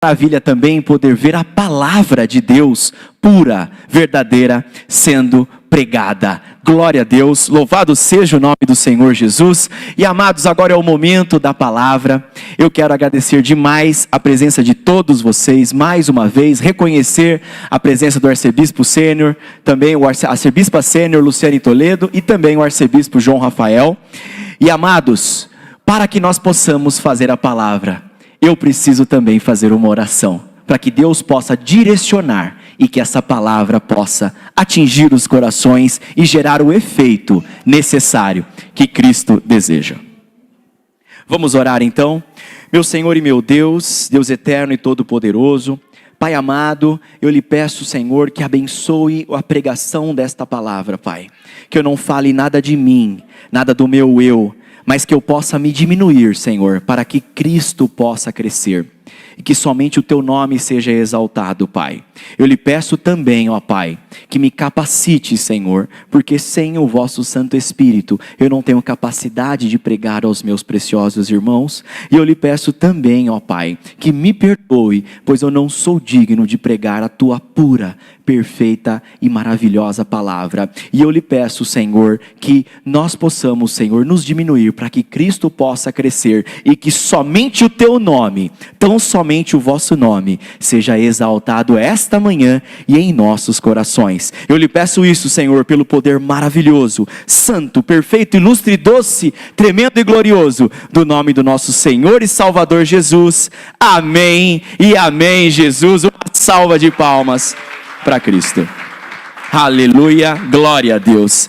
maravilha também poder ver a palavra de Deus pura, verdadeira, sendo pregada. Glória a Deus, louvado seja o nome do Senhor Jesus. E amados, agora é o momento da palavra. Eu quero agradecer demais a presença de todos vocês, mais uma vez, reconhecer a presença do arcebispo sênior, também a arcebispa sênior Luciane Toledo e também o arcebispo João Rafael. E amados, para que nós possamos fazer a palavra, eu preciso também fazer uma oração, para que Deus possa direcionar e que essa palavra possa atingir os corações e gerar o efeito necessário que Cristo deseja. Vamos orar então. Meu Senhor e meu Deus, Deus eterno e todo-poderoso, Pai amado, eu lhe peço, Senhor, que abençoe a pregação desta palavra, Pai. Que eu não fale nada de mim, nada do meu eu, mas que eu possa me diminuir, Senhor, para que Cristo possa crescer. E que somente o Teu nome seja exaltado, Pai. Eu lhe peço também, ó Pai, que me capacite, Senhor, porque sem o vosso Santo Espírito, eu não tenho capacidade de pregar aos meus preciosos irmãos. E eu lhe peço também, ó Pai, que me perdoe, pois eu não sou digno de pregar a Tua pura, perfeita e maravilhosa palavra. E eu lhe peço, Senhor, que nós possamos, Senhor, nos diminuir para que Cristo possa crescer e que somente o Teu nome, tão somente o vosso nome, seja exaltado esta manhã e em nossos corações. Eu lhe peço isso, Senhor, pelo poder maravilhoso, santo, perfeito, ilustre, doce, tremendo e glorioso, do nome do nosso Senhor e Salvador Jesus. Amém e amém, Jesus. Uma salva de palmas para Cristo. Aleluia, glória a Deus.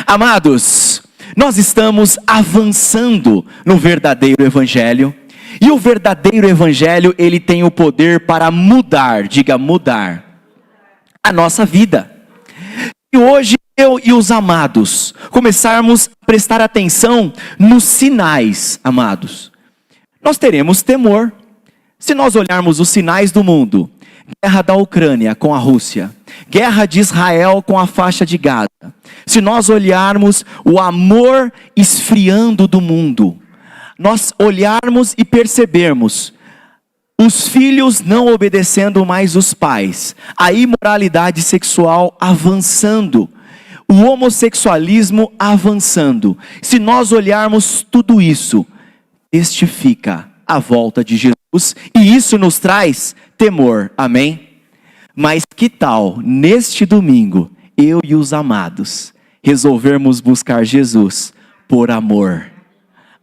Amados, nós estamos avançando no verdadeiro evangelho. E o verdadeiro evangelho, ele tem o poder para mudar, diga mudar, a nossa vida. E hoje eu e os amados começarmos a prestar atenção nos sinais, amados. Nós teremos temor. Se nós olharmos os sinais do mundo, guerra da Ucrânia com a Rússia, guerra de Israel com a faixa de Gaza. Se nós olharmos o amor esfriando do mundo, nós olharmos e percebermos os filhos não obedecendo mais os pais, a imoralidade sexual avançando, o homossexualismo avançando. Se nós olharmos tudo isso, testifica a volta de Jesus e isso nos traz temor, amém? Mas que tal, neste domingo, eu e os amados, resolvermos buscar Jesus por amor?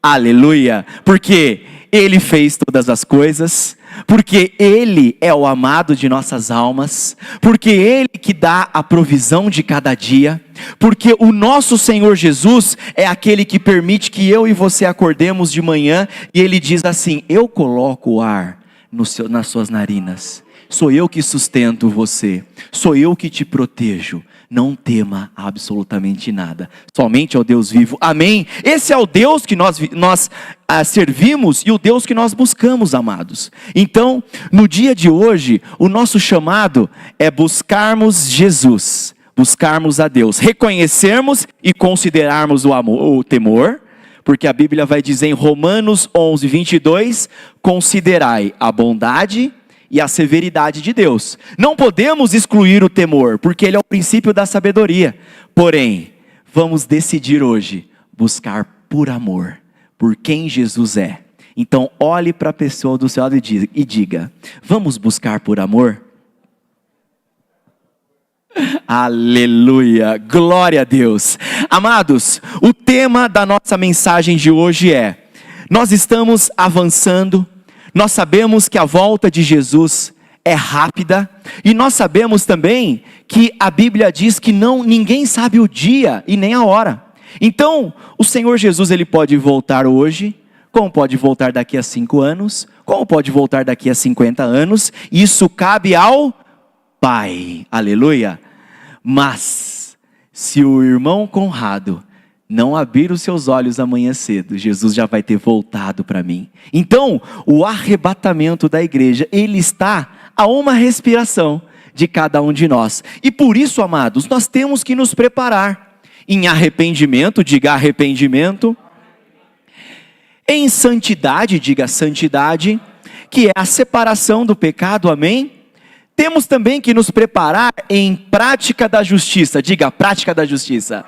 Aleluia! Porque Ele fez todas as coisas, porque Ele é o amado de nossas almas, porque Ele que dá a provisão de cada dia, porque o nosso Senhor Jesus é aquele que permite que eu e você acordemos de manhã, e Ele diz assim: eu coloco o ar nas suas narinas, sou eu que sustento você, sou eu que te protejo, não tema absolutamente nada, somente ao Deus vivo, amém? Esse é o Deus que nós servimos e o Deus que nós buscamos, amados. Então, no dia de hoje, o nosso chamado é buscarmos Jesus, buscarmos a Deus, reconhecermos e considerarmos o temor, porque a Bíblia vai dizer em Romanos 11, 22, considerai a bondade e a severidade de Deus. Não podemos excluir o temor, porque ele é o princípio da sabedoria. Porém, vamos decidir hoje buscar por amor, por quem Jesus é. Então olhe para a pessoa do seu lado e diga: vamos buscar por amor? Aleluia, glória a Deus. Amados, o tema da nossa mensagem de hoje é: nós estamos avançando. Nós sabemos que a volta de Jesus é rápida, e nós sabemos também que a Bíblia diz que ninguém sabe o dia e nem a hora. Então, o Senhor Jesus, Ele pode voltar hoje, como pode voltar daqui a 5 anos, como pode voltar daqui a 50 anos, isso cabe ao Pai, aleluia. Mas, se o irmão Conrado não abrir os seus olhos amanhã cedo, Jesus já vai ter voltado para mim. Então, o arrebatamento da igreja, ele está a uma respiração de cada um de nós. E por isso, amados, nós temos que nos preparar em arrependimento, diga arrependimento, em santidade, diga santidade, que é a separação do pecado, amém? Temos também que nos preparar em prática da justiça, diga, prática da justiça.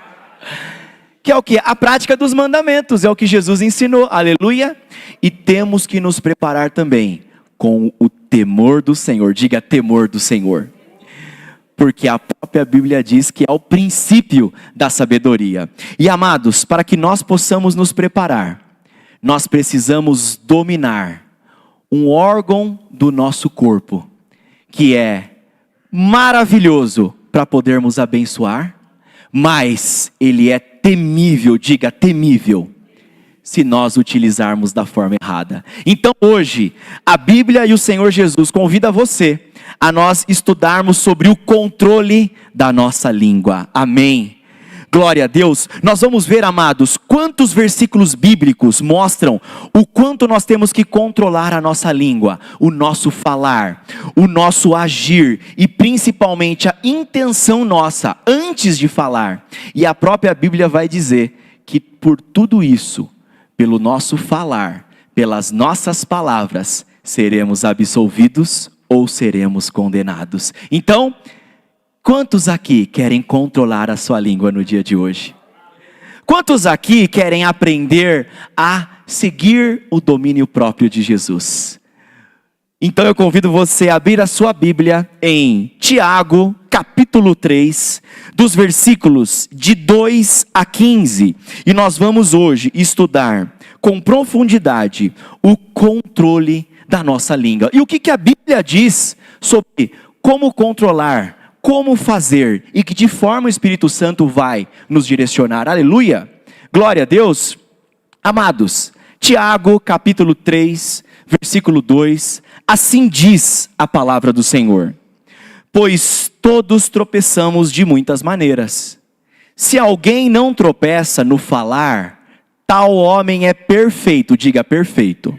Que é o que? A prática dos mandamentos, é o que Jesus ensinou, aleluia. E temos que nos preparar também com o temor do Senhor, diga temor do Senhor. Porque a própria Bíblia diz que é o princípio da sabedoria. E amados, para que nós possamos nos preparar, nós precisamos dominar um órgão do nosso corpo, que é maravilhoso para podermos abençoar, mas ele é temível, diga temível, se nós utilizarmos da forma errada. Então hoje, a Bíblia e o Senhor Jesus convida você a nós estudarmos sobre o controle da nossa língua. Amém. Glória a Deus. Nós vamos ver, amados, quantos versículos bíblicos mostram o quanto nós temos que controlar a nossa língua, o nosso falar, o nosso agir e principalmente a intenção nossa antes de falar. E a própria Bíblia vai dizer que por tudo isso, pelo nosso falar, pelas nossas palavras, seremos absolvidos ou seremos condenados. Então, quantos aqui querem controlar a sua língua no dia de hoje? Quantos aqui querem aprender a seguir o domínio próprio de Jesus? Então eu convido você a abrir a sua Bíblia em Tiago, capítulo 3, dos versículos de 2 a 15. E nós vamos hoje estudar com profundidade o controle da nossa língua. E o que a Bíblia diz sobre como controlar, como fazer e que de forma o Espírito Santo vai nos direcionar. Aleluia! Glória a Deus! Amados, Tiago capítulo 3, versículo 2, assim diz a palavra do Senhor: pois todos tropeçamos de muitas maneiras. Se alguém não tropeça no falar, tal homem é perfeito, diga perfeito,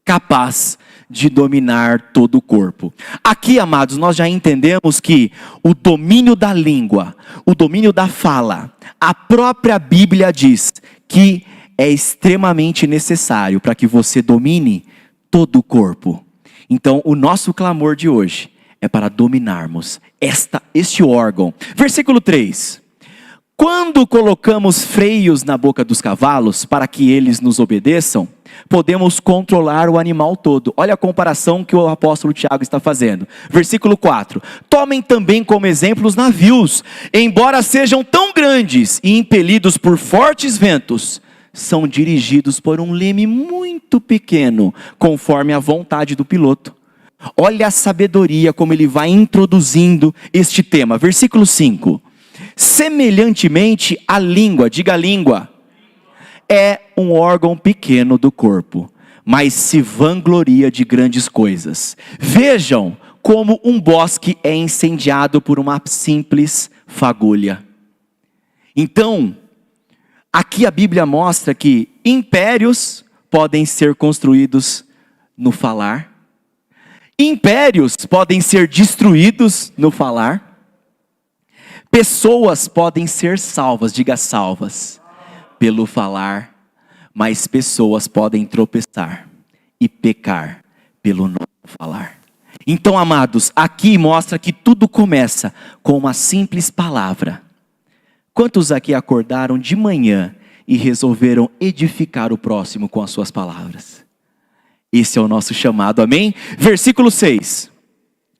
capaz de dominar todo o corpo. Aqui, amados, nós já entendemos que o domínio da língua, o domínio da fala, a própria Bíblia diz que é extremamente necessário para que você domine todo o corpo. Então, o nosso clamor de hoje é para dominarmos este órgão. Versículo 3. Quando colocamos freios na boca dos cavalos para que eles nos obedeçam, podemos controlar o animal todo. Olha a comparação que o apóstolo Tiago está fazendo. Versículo 4. Tomem também como exemplo os navios, embora sejam tão grandes e impelidos por fortes ventos, são dirigidos por um leme muito pequeno, conforme a vontade do piloto. Olha a sabedoria como ele vai introduzindo este tema. Versículo 5. Semelhantemente, a língua, diga língua, é um órgão pequeno do corpo, mas se vangloria de grandes coisas. Vejam como um bosque é incendiado por uma simples fagulha. Então, aqui a Bíblia mostra que impérios podem ser construídos no falar, impérios podem ser destruídos no falar, pessoas podem ser salvas, diga salvas, pelo falar, mas pessoas podem tropeçar e pecar pelo não falar. Então, amados, aqui mostra que tudo começa com uma simples palavra. Quantos aqui acordaram de manhã e resolveram edificar o próximo com as suas palavras? Esse é o nosso chamado, amém? Versículo 6.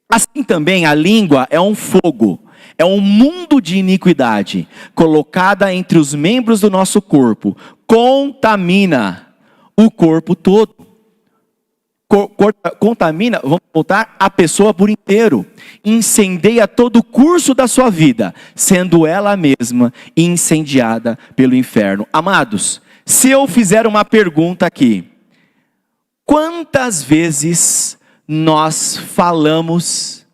Assim também a língua é um fogo, é um mundo de iniquidade, colocada entre os membros do nosso corpo, contamina o corpo todo. Contamina, vamos voltar, a pessoa por inteiro, incendeia todo o curso da sua vida, sendo ela mesma incendiada pelo inferno. Amados, se eu fizer uma pergunta aqui, quantas vezes nós falamos,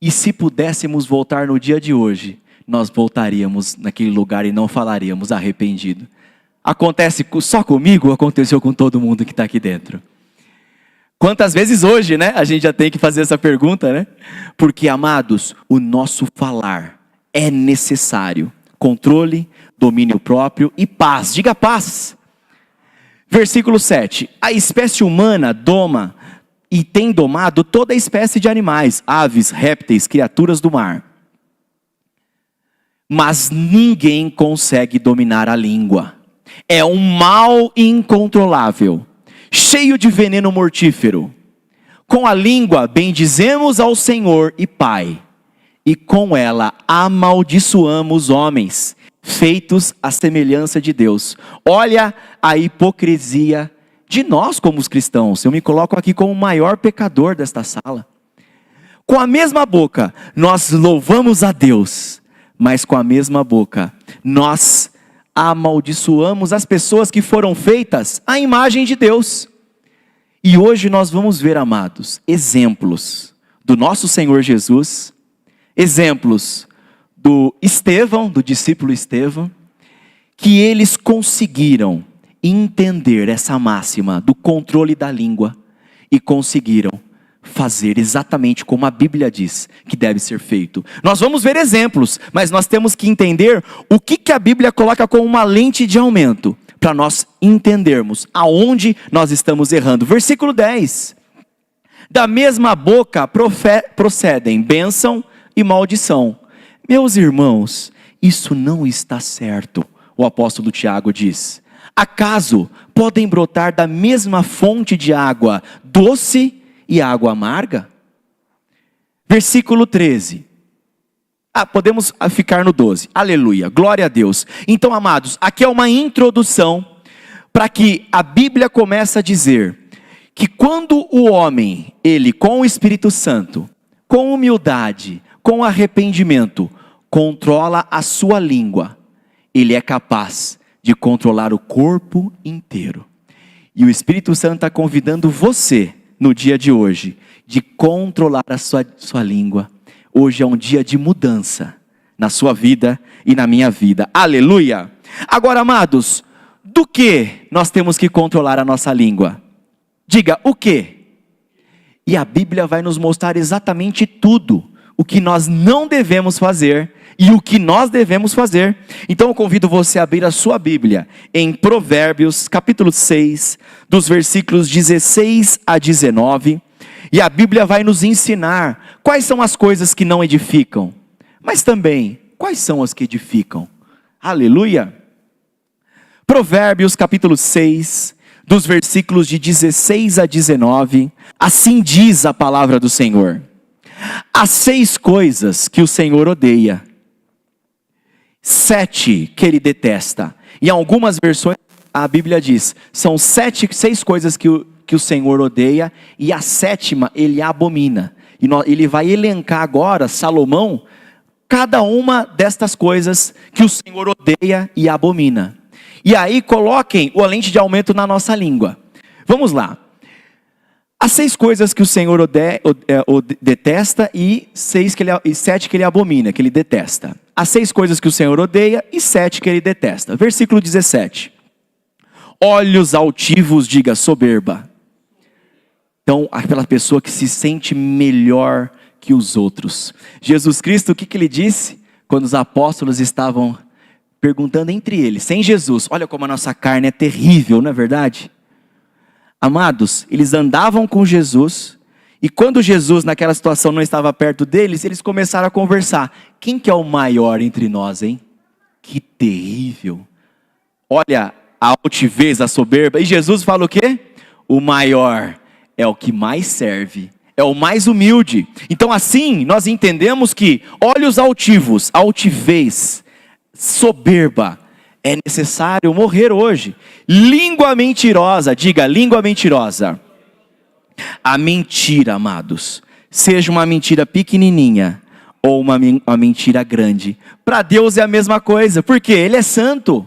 e se pudéssemos voltar no dia de hoje, nós voltaríamos naquele lugar e não falaríamos arrependido? Acontece só comigo ou aconteceu com todo mundo que está aqui dentro? Quantas vezes hoje, né? A gente já tem que fazer essa pergunta, né? Porque, amados, o nosso falar é necessário. Controle, domínio próprio e paz. Diga paz. Versículo 7. A espécie humana doma e tem domado toda a espécie de animais, aves, répteis, criaturas do mar. Mas ninguém consegue dominar a língua. É um mal incontrolável, cheio de veneno mortífero. Com a língua bendizemos ao Senhor e Pai, e com ela amaldiçoamos homens, feitos à semelhança de Deus. Olha a hipocrisia de nós como os cristãos. Eu me coloco aqui como o maior pecador desta sala. Com a mesma boca nós louvamos a Deus, mas com a mesma boca nós amaldiçoamos as pessoas que foram feitas à imagem de Deus. E hoje nós vamos ver, amados, exemplos do nosso Senhor Jesus, exemplos do Estevão, do discípulo Estevão, que eles conseguiram entender essa máxima do controle da língua e conseguiram fazer exatamente como a Bíblia diz que deve ser feito. Nós vamos ver exemplos, mas nós temos que entender o que a Bíblia coloca como uma lente de aumento, para nós entendermos aonde nós estamos errando. Versículo 10. Da mesma boca procedem bênção e maldição. Meus irmãos, isso não está certo, o apóstolo Tiago diz. Acaso podem brotar da mesma fonte de água doce e água amarga? Versículo 13. Podemos ficar no 12. Aleluia, glória a Deus. Então, amados, aqui é uma introdução para que a Bíblia comece a dizer que quando o homem, ele com o Espírito Santo, com humildade, com arrependimento, controla a sua língua, ele é capaz de controlar o corpo inteiro. E o Espírito Santo está convidando você, no dia de hoje, de controlar a sua língua. Hoje é um dia de mudança na sua vida e na minha vida. Aleluia! Agora, amados, do que nós temos que controlar a nossa língua? Diga, o que? E a Bíblia vai nos mostrar exatamente tudo. O que nós não devemos fazer e o que nós devemos fazer. Então eu convido você a abrir a sua Bíblia em Provérbios, capítulo 6, dos versículos 16 a 19. E a Bíblia vai nos ensinar quais são as coisas que não edificam, mas também quais são as que edificam. Aleluia! Provérbios capítulo 6, dos versículos de 16 a 19, assim diz a palavra do Senhor. Há 6 coisas que o Senhor odeia, 7 que Ele detesta. Em algumas versões a Bíblia diz, são 6 coisas que o Senhor odeia, e a 7ª Ele abomina. E Ele vai elencar agora, Salomão, cada uma destas coisas que o Senhor odeia e abomina. E aí coloquem a lente de aumento na nossa língua. Vamos lá. Há 6 coisas que o Senhor detesta e 7 que Ele abomina, que Ele detesta. Há 6 coisas que o Senhor odeia e 7 que Ele detesta. Versículo 17. Olhos altivos, diga soberba. Então, aquela pessoa que se sente melhor que os outros. Jesus Cristo, o que Ele disse? Quando os apóstolos estavam perguntando entre eles, sem Jesus, olha como a nossa carne é terrível, não é verdade? Amados, eles andavam com Jesus, e quando Jesus naquela situação não estava perto deles, eles começaram a conversar. Quem que é o maior entre nós, hein? Que terrível. Olha a altivez, a soberba. E Jesus fala o quê? O maior é o que mais serve, é o mais humilde. Então assim, nós entendemos que olhos altivos, altivez, soberba, é necessário morrer hoje. Língua mentirosa, diga língua mentirosa. A mentira, amados, seja uma mentira pequenininha ou uma mentira grande, para Deus é a mesma coisa, porque Ele é santo.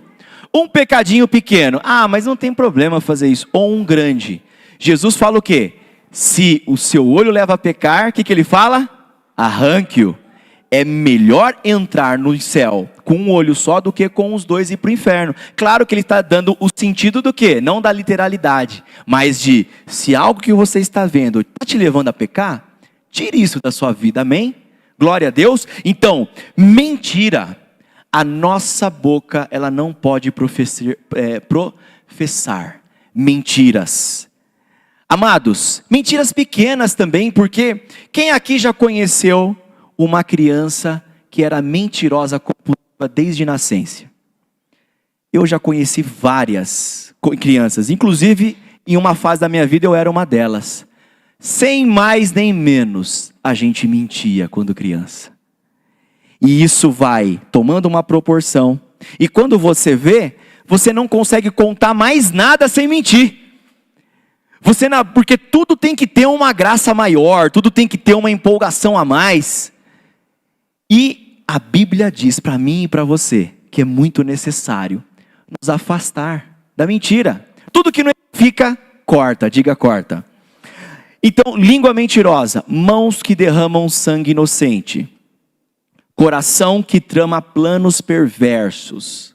Um pecadinho pequeno, mas não tem problema fazer isso. Ou um grande. Jesus fala o quê? Se o seu olho leva a pecar, o que Ele fala? Arranque-o. É melhor entrar no céu com um olho só do que com os 2 e ir para o inferno. Claro que Ele está dando o sentido do quê? Não da literalidade, mas de se algo que você está vendo está te levando a pecar, tire isso da sua vida, amém? Glória a Deus. Então, mentira. A nossa boca, ela não pode professar mentiras. Amados, mentiras pequenas também, porque quem aqui já conheceu uma criança que era mentirosa compulsiva desde nascença? Eu já conheci várias crianças, inclusive em uma fase da minha vida eu era uma delas. Sem mais nem menos, a gente mentia quando criança. E isso vai tomando uma proporção. E quando você vê, você não consegue contar mais nada sem mentir. Porque tudo tem que ter uma graça maior, tudo tem que ter uma empolgação a mais. E a Bíblia diz para mim e para você que é muito necessário nos afastar da mentira. Tudo que não fica, corta, diga corta. Então, língua mentirosa, mãos que derramam sangue inocente, coração que trama planos perversos,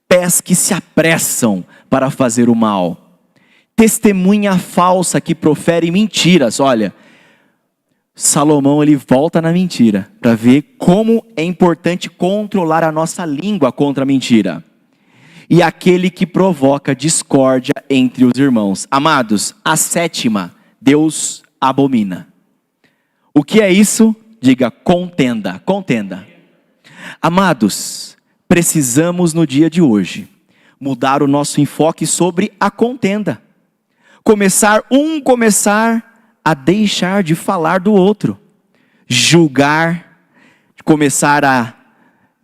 pés que se apressam para fazer o mal, testemunha falsa que profere mentiras. Olha, Salomão ele volta na mentira para ver como é importante controlar a nossa língua contra a mentira. E aquele que provoca discórdia entre os irmãos. Amados, a sétima, Deus abomina. O que é isso? Diga contenda, contenda. Amados, precisamos no dia de hoje mudar o nosso enfoque sobre a contenda. Começar a deixar de falar do outro. Julgar, começar a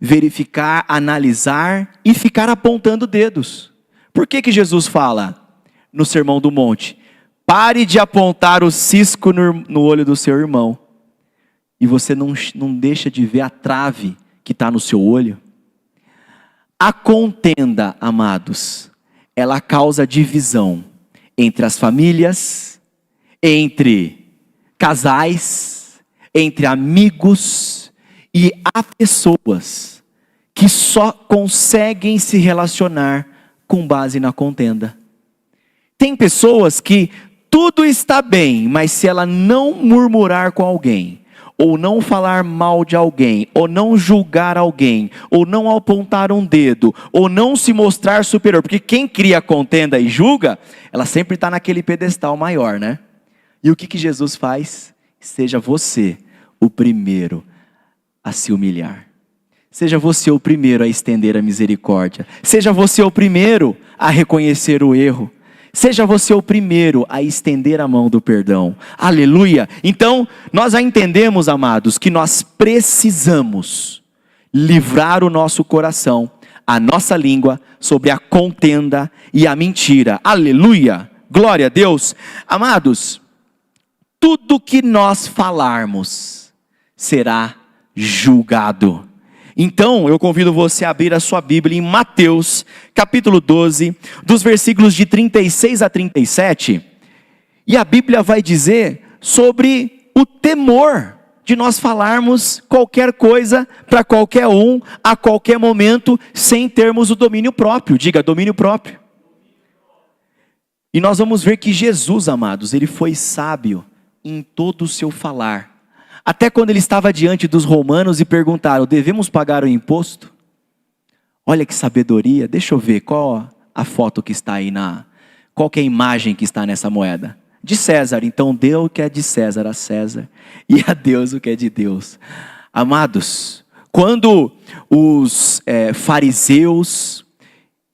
verificar, analisar e ficar apontando dedos. Por que Jesus fala no Sermão do Monte? Pare de apontar o cisco no olho do seu irmão. E você não deixa de ver a trave que está no seu olho. A contenda, amados, ela causa divisão entre as famílias, entre casais, entre amigos, e há pessoas que só conseguem se relacionar com base na contenda. Tem pessoas que tudo está bem, mas se ela não murmurar com alguém, ou não falar mal de alguém, ou não julgar alguém, ou não apontar um dedo, ou não se mostrar superior, porque quem cria contenda e julga, ela sempre está naquele pedestal maior, né? E o que Jesus faz? Seja você o primeiro a se humilhar. Seja você o primeiro a estender a misericórdia. Seja você o primeiro a reconhecer o erro. Seja você o primeiro a estender a mão do perdão. Aleluia! Então, nós já entendemos, amados, que nós precisamos livrar o nosso coração, a nossa língua, sobre a contenda e a mentira. Aleluia! Glória a Deus! Amados, tudo que nós falarmos será julgado. Então, eu convido você a abrir a sua Bíblia em Mateus, capítulo 12, dos versículos de 36 a 37. E a Bíblia vai dizer sobre o temor de nós falarmos qualquer coisa para qualquer um, a qualquer momento, sem termos o domínio próprio. Diga, domínio próprio. E nós vamos ver que Jesus, amados, ele foi sábio em todo o seu falar. Até quando ele estava diante dos romanos e perguntaram, devemos pagar o imposto? Olha que sabedoria, deixa eu ver qual a foto que está aí, qual que é a imagem que está nessa moeda? De César, então dê o que é de César a César, e a Deus o que é de Deus. Amados, quando os fariseus,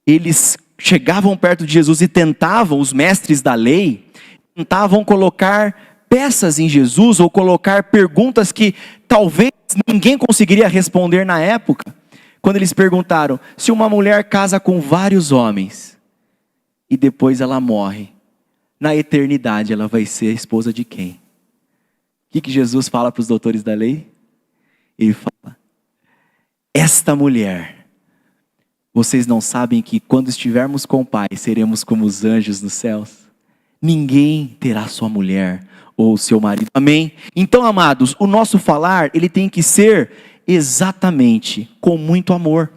eles chegavam perto de Jesus e tentavam, os mestres da lei, tentavam colocar peças em Jesus, ou colocar perguntas que talvez ninguém conseguiria responder na época. Quando eles perguntaram, se uma mulher casa com vários homens, e depois ela morre, na eternidade ela vai ser a esposa de quem? O que Jesus fala para os doutores da lei? Ele fala, esta mulher, vocês não sabem que quando estivermos com o Pai, seremos como os anjos nos céus? Ninguém terá sua mulher ou seu marido. Amém? Então, amados, o nosso falar, ele tem que ser exatamente com muito amor.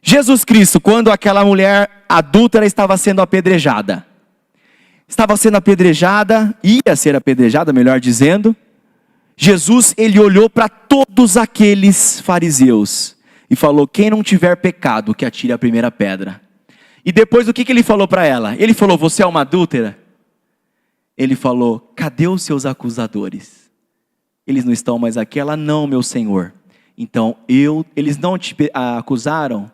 Jesus Cristo, quando aquela mulher adúltera estava sendo apedrejada, ia ser apedrejada, melhor dizendo, Jesus, ele olhou para todos aqueles fariseus e falou, quem não tiver pecado, que atire a primeira pedra. E depois o que ele falou para ela? Ele falou, você é uma adúltera? Ele falou, cadê os seus acusadores? Eles não estão mais aqui? Ela, não, meu Senhor. Então, eles não te acusaram?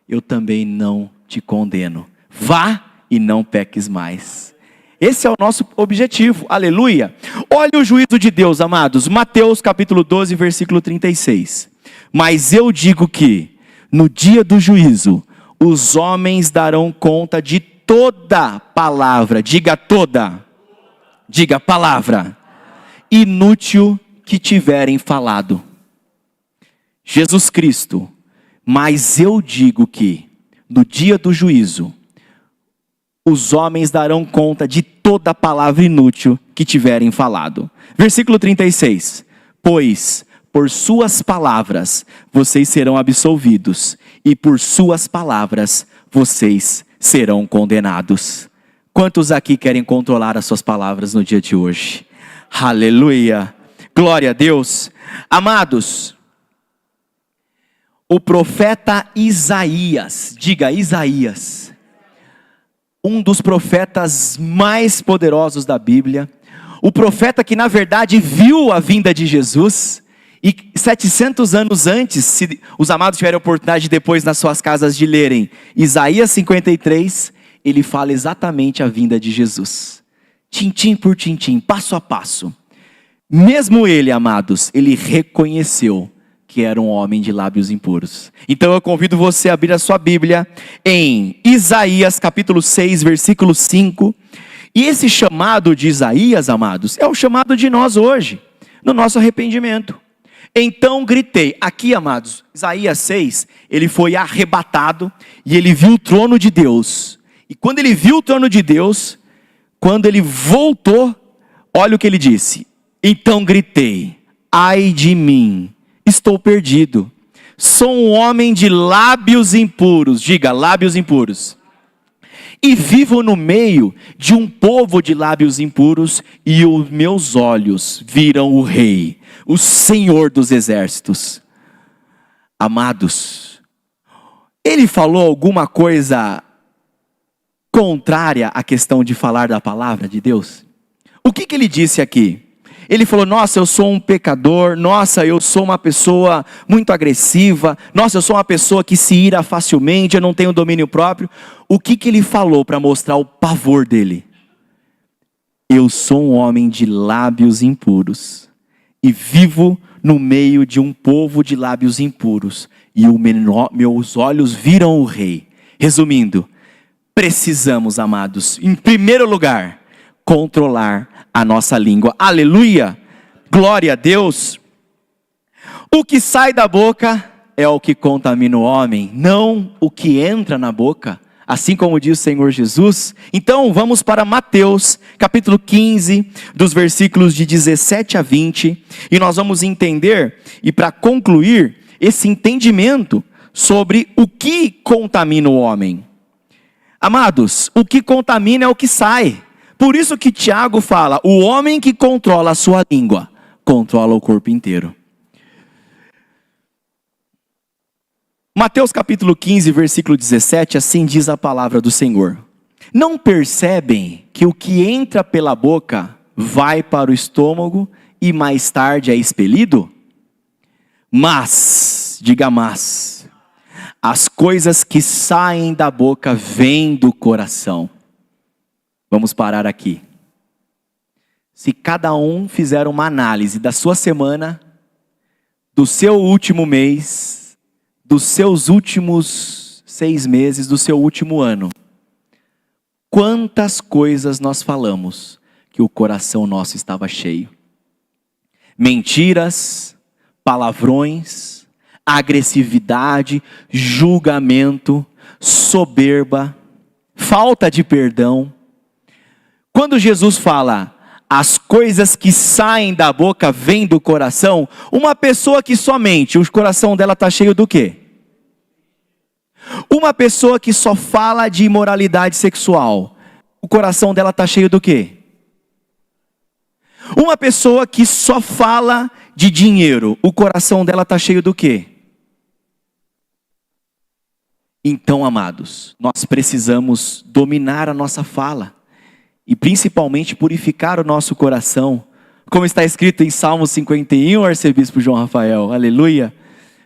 Eu também não te condeno. Vá e não peques mais. Esse é o nosso objetivo, aleluia. Olha o juízo de Deus, amados. Mateus capítulo 12, versículo 36. Mas eu digo que, no dia do juízo, os homens darão conta de toda palavra, diga toda, diga palavra, inútil que tiverem falado. Jesus Cristo, mas eu digo que, no dia do juízo, os homens darão conta de toda palavra inútil que tiverem falado. Versículo 36. Pois, por suas palavras, vocês serão absolvidos, e por suas palavras, vocês serão condenados. Quantos aqui querem controlar as suas palavras no dia de hoje? Aleluia! Glória a Deus! Amados, o profeta Isaías, diga Isaías, um dos profetas mais poderosos da Bíblia, o profeta que na verdade viu a vinda de Jesus, e 700 anos antes, se os amados tiverem a oportunidade de depois nas suas casas de lerem Isaías 53, ele fala exatamente a vinda de Jesus, tintim por tintim, passo a passo. Mesmo ele, amados, ele reconheceu que era um homem de lábios impuros. Então eu convido você a abrir a sua Bíblia em Isaías capítulo 6, versículo 5. E esse chamado de Isaías, amados, é o chamado de nós hoje, no nosso arrependimento. Então gritei, aqui, amados, Isaías 6, ele foi arrebatado e ele viu o trono de Deus. E quando ele viu o trono de Deus, quando ele voltou, olha o que ele disse. Então gritei, ai de mim, estou perdido, sou um homem de lábios impuros, diga lábios impuros, e vivo no meio de um povo de lábios impuros, e os meus olhos viram o Rei, o Senhor dos exércitos. Amados, ele falou alguma coisa contrária à questão de falar da palavra de Deus? O que ele disse aqui? Ele falou, nossa, eu sou um pecador, nossa, eu sou uma pessoa muito agressiva, nossa, eu sou uma pessoa que se ira facilmente, eu não tenho domínio próprio. O que ele falou para mostrar o pavor dele? Eu sou um homem de lábios impuros, e vivo no meio de um povo de lábios impuros, e meus olhos viram o Rei. Resumindo, precisamos, amados, em primeiro lugar, controlar a nossa língua. Aleluia! Glória a Deus! O que sai da boca é o que contamina o homem, não o que entra na boca, assim como diz o Senhor Jesus. Então vamos para Mateus capítulo 15, dos versículos de 17 a 20, e nós vamos entender, e para concluir, esse entendimento sobre o que contamina o homem. Amados, o que contamina é o que sai. Por isso que Tiago fala, o homem que controla a sua língua, controla o corpo inteiro. Mateus capítulo 15, versículo 17, assim diz a palavra do Senhor. Não percebem que o que entra pela boca vai para o estômago e mais tarde é expelido? Mas, diga mas, as coisas que saem da boca vêm do coração. Vamos parar aqui. Se cada um fizer uma análise da sua semana, do seu último mês, dos seus últimos 6 meses, do seu último ano, quantas coisas nós falamos que o coração nosso estava cheio? Mentiras, palavrões, agressividade, julgamento, soberba, falta de perdão. Quando Jesus fala, as coisas que saem da boca vêm do coração, uma pessoa que somente, o coração dela está cheio do quê? Uma pessoa que só fala de imoralidade sexual, o coração dela está cheio do quê? Uma pessoa que só fala de dinheiro, o coração dela está cheio do quê? Então, amados, nós precisamos dominar a nossa fala e principalmente purificar o nosso coração. Como está escrito em Salmo 51, arcebispo João Rafael, aleluia.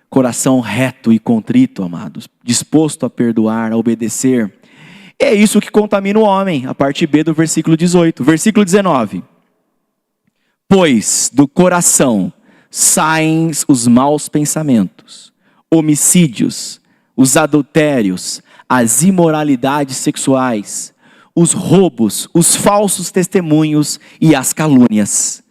Coração reto e contrito, amados, disposto a perdoar, a obedecer. É isso que contamina o homem, a parte B do versículo 18. Versículo 19. Pois do coração saem os maus pensamentos, homicídios, os adultérios, as imoralidades sexuais, os roubos, os falsos testemunhos e as calúnias.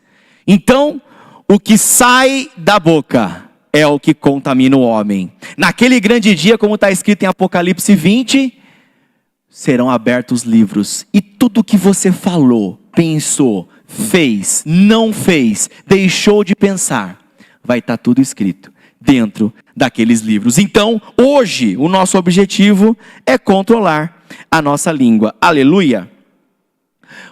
Então, o que sai da boca é o que contamina o homem. Naquele grande dia, como está escrito em Apocalipse 20, serão abertos livros. E tudo que você falou, pensou, fez, não fez, deixou de pensar, vai estar tudo escrito dentro daqueles livros. Então, hoje, o nosso objetivo é controlar a nossa língua. Aleluia!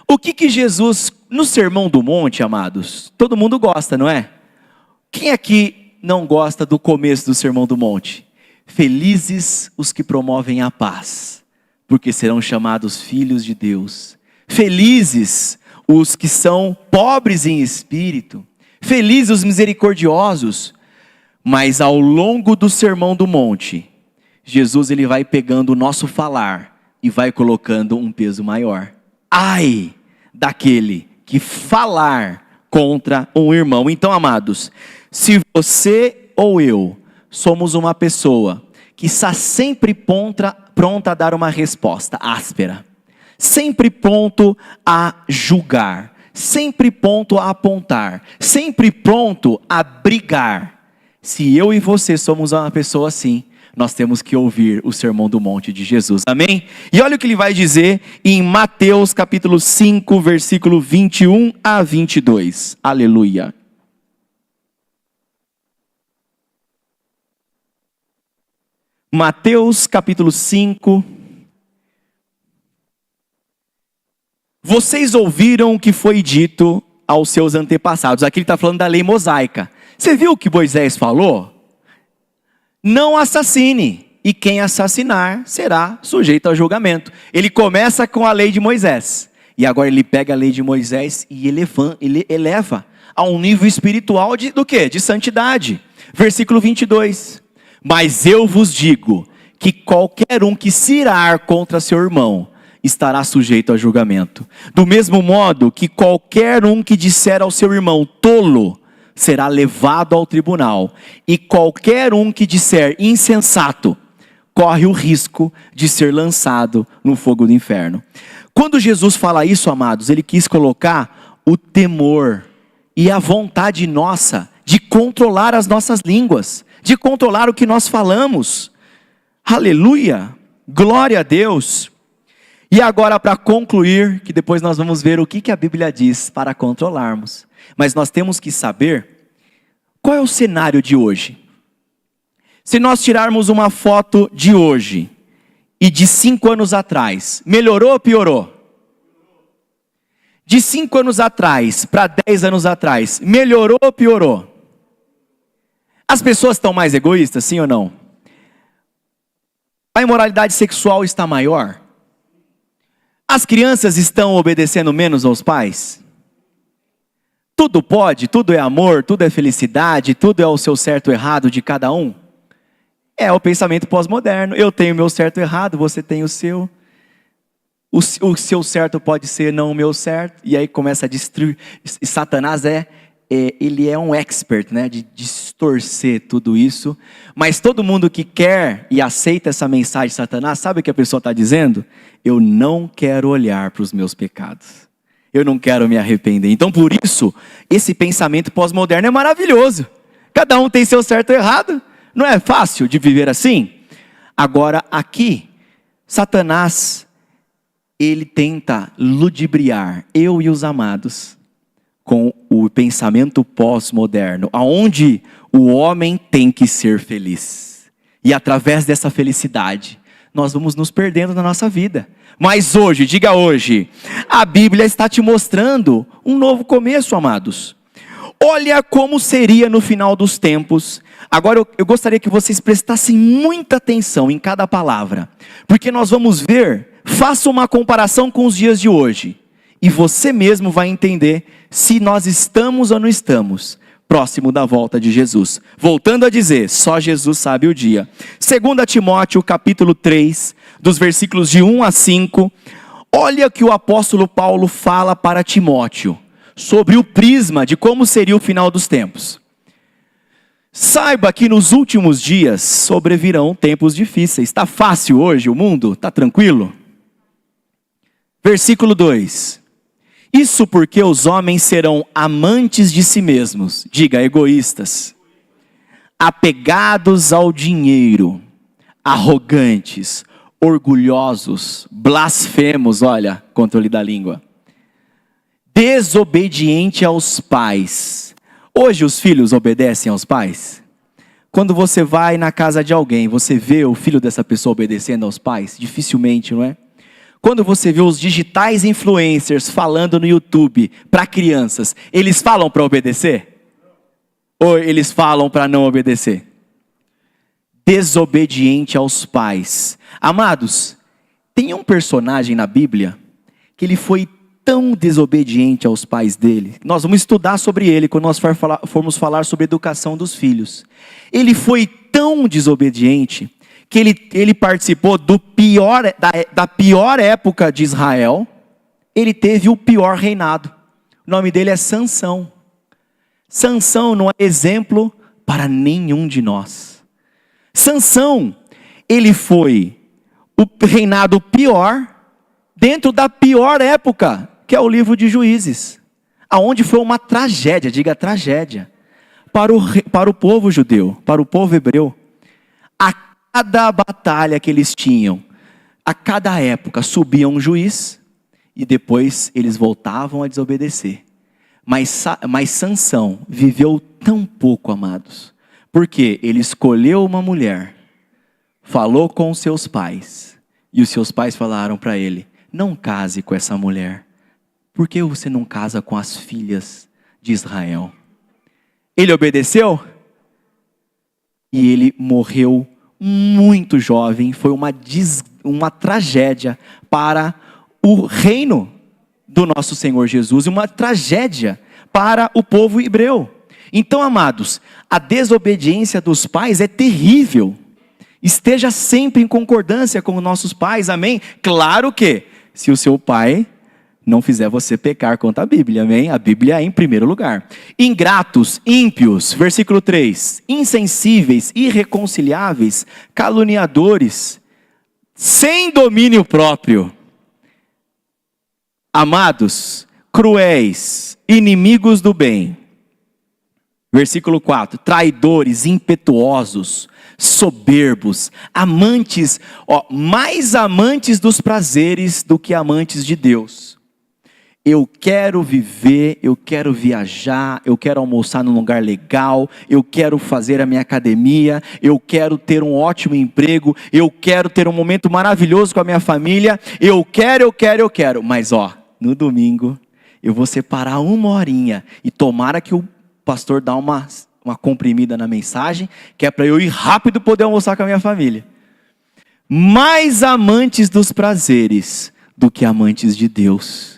O que Jesus, no Sermão do Monte, amados, todo mundo gosta, não é? Quem aqui não gosta do começo do Sermão do Monte? Felizes os que promovem a paz, porque serão chamados filhos de Deus. Felizes os que são pobres em espírito. Felizes os misericordiosos. Mas ao longo do Sermão do Monte, Jesus ele vai pegando o nosso falar e vai colocando um peso maior. Ai daquele que falar contra um irmão. Então, amados, se você ou eu somos uma pessoa que está sempre pronta a dar uma resposta áspera, sempre pronto a julgar, sempre pronto a apontar, sempre pronto a brigar, se eu e você somos uma pessoa assim, nós temos que ouvir o Sermão do Monte de Jesus, amém? E olha o que ele vai dizer em Mateus capítulo 5, versículo 21 a 22, aleluia. Mateus capítulo 5. Vocês ouviram o que foi dito aos seus antepassados. Aqui ele está falando da lei mosaica. Você viu o que Moisés falou? Não assassine, e quem assassinar será sujeito ao julgamento. Ele começa com a lei de Moisés, e agora ele pega a lei de Moisés e ele eleva a um nível espiritual do quê? De santidade. Versículo 22. Mas eu vos digo que qualquer um que se irar contra seu irmão estará sujeito a julgamento. Do mesmo modo que qualquer um que disser ao seu irmão tolo será levado ao tribunal, e qualquer um que disser insensato corre o risco de ser lançado no fogo do inferno. Quando Jesus fala isso, amados, ele quis colocar o temor e a vontade nossa de controlar as nossas línguas, de controlar o que nós falamos. Aleluia! Glória a Deus! E agora, para concluir, que depois nós vamos ver o que a Bíblia diz para controlarmos. Mas nós temos que saber qual é o cenário de hoje. Se nós tirarmos uma foto de hoje e de 5 anos atrás, melhorou ou piorou? De 5 anos atrás para 10 anos atrás, melhorou ou piorou? As pessoas estão mais egoístas, sim ou não? A imoralidade sexual está maior? As crianças estão obedecendo menos aos pais? Tudo pode, tudo é amor, tudo é felicidade, tudo é o seu certo e errado de cada um? É o pensamento pós-moderno. Eu tenho o meu certo e errado, você tem o seu. O seu certo pode ser não o meu certo. E aí começa a destruir. E Satanás ele é um expert, né, de distorcer tudo isso. Mas todo mundo que quer e aceita essa mensagem de Satanás, sabe o que a pessoa está dizendo? Eu não quero olhar para os meus pecados. Eu não quero me arrepender. Então por isso, esse pensamento pós-moderno é maravilhoso. Cada um tem seu certo e errado. Não é fácil de viver assim? Agora aqui, Satanás, ele tenta ludibriar eu e os amados com o pensamento pós-moderno, aonde o homem tem que ser feliz. E através dessa felicidade, nós vamos nos perdendo na nossa vida. Mas hoje, diga hoje, a Bíblia está te mostrando um novo começo, amados. Olha como seria no final dos tempos. Agora eu gostaria que vocês prestassem muita atenção em cada palavra, porque nós vamos ver, faça uma comparação com os dias de hoje, e você mesmo vai entender se nós estamos ou não estamos próximo da volta de Jesus. Voltando a dizer, só Jesus sabe o dia. 2 Timóteo capítulo 3, dos versículos de 1 a 5, olha que o apóstolo Paulo fala para Timóteo, sobre o prisma de como seria o final dos tempos. Saiba que nos últimos dias sobrevirão tempos difíceis. Está fácil hoje o mundo? Está tranquilo? Versículo 2. Isso porque os homens serão amantes de si mesmos, diga, egoístas, apegados ao dinheiro, arrogantes, orgulhosos, blasfemos, olha, controle da língua, desobediente aos pais. Hoje os filhos obedecem aos pais? Quando você vai na casa de alguém, você vê o filho dessa pessoa obedecendo aos pais? Dificilmente, não é? Quando você vê os digitais influencers falando no YouTube para crianças, eles falam para obedecer? Ou eles falam para não obedecer? Desobediente aos pais. Amados, tem um personagem na Bíblia que ele foi tão desobediente aos pais dele. Nós vamos estudar sobre ele quando nós formos falar sobre educação dos filhos. Ele foi tão desobediente que ele participou da pior época de Israel. Ele teve o pior reinado. O nome dele é Sansão. Sansão não é exemplo para nenhum de nós. Sansão, ele foi o reinado pior dentro da pior época, que é o livro de Juízes, aonde foi uma tragédia, diga tragédia, para o povo judeu, para o povo hebreu. A cada batalha que eles tinham, a cada época subia um juiz, e depois eles voltavam a desobedecer. Mas Sansão viveu tão pouco, amados, porque ele escolheu uma mulher, falou com os seus pais, e os seus pais falaram para ele, não case com essa mulher. Por que você não casa com as filhas de Israel? Ele obedeceu? E ele morreu muito jovem. Foi uma tragédia para o reino do nosso Senhor Jesus. E uma tragédia para o povo hebreu. Então, amados, a desobediência dos pais é terrível. Esteja sempre em concordância com os nossos pais, amém? Claro que, se o seu pai não fizer você pecar contra a Bíblia, amém? A Bíblia é em primeiro lugar. Ingratos, ímpios, versículo 3. Insensíveis, irreconciliáveis, caluniadores, sem domínio próprio. Amados, cruéis, inimigos do bem. Versículo 4, traidores, impetuosos, soberbos, amantes, mais amantes dos prazeres do que amantes de Deus. Eu quero viver, eu quero viajar, eu quero almoçar num lugar legal, eu quero fazer a minha academia, eu quero ter um ótimo emprego, eu quero ter um momento maravilhoso com a minha família, eu quero, mas no domingo eu vou separar uma horinha e tomara que o pastor dá uma comprimida na mensagem, que é para eu ir rápido poder almoçar com a minha família. Mais amantes dos prazeres do que amantes de Deus.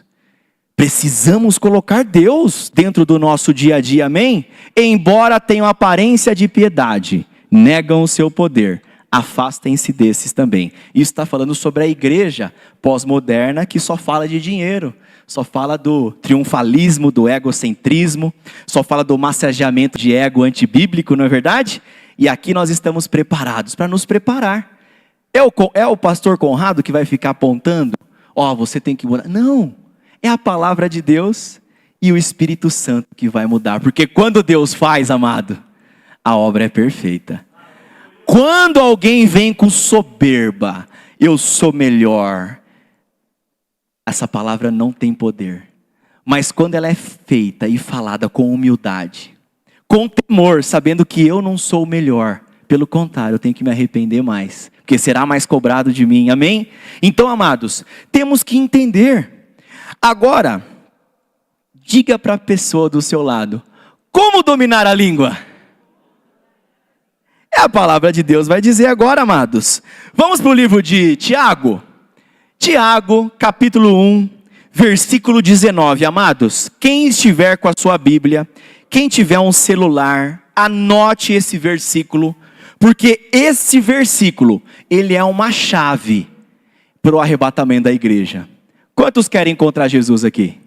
Precisamos colocar Deus dentro do nosso dia a dia, amém? Embora tenham aparência de piedade, negam o seu poder. Afastem-se desses também. Isso está falando sobre a igreja pós-moderna que só fala de dinheiro. Só fala do triunfalismo, do egocentrismo, só fala do massageamento de ego antibíblico, não é verdade? E aqui nós estamos preparados para nos preparar. É o pastor Conrado que vai ficar apontando, você tem que mudar. Não, é a palavra de Deus e o Espírito Santo que vai mudar. Porque quando Deus faz, amado, a obra é perfeita. Quando alguém vem com soberba, eu sou melhor, essa palavra não tem poder. Mas quando ela é feita e falada com humildade, com temor, sabendo que eu não sou o melhor, pelo contrário, eu tenho que me arrepender mais, porque será mais cobrado de mim, amém? Então, amados, temos que entender. Agora, diga para a pessoa do seu lado, Como dominar a língua? É a palavra de Deus vai dizer agora, amados. Vamos para o livro de Tiago. Tiago, capítulo 1, versículo 19. Amados, quem estiver com a sua Bíblia, quem tiver um celular, anote esse versículo, porque esse versículo, ele é uma chave para o arrebatamento da igreja. Quantos querem encontrar Jesus aqui?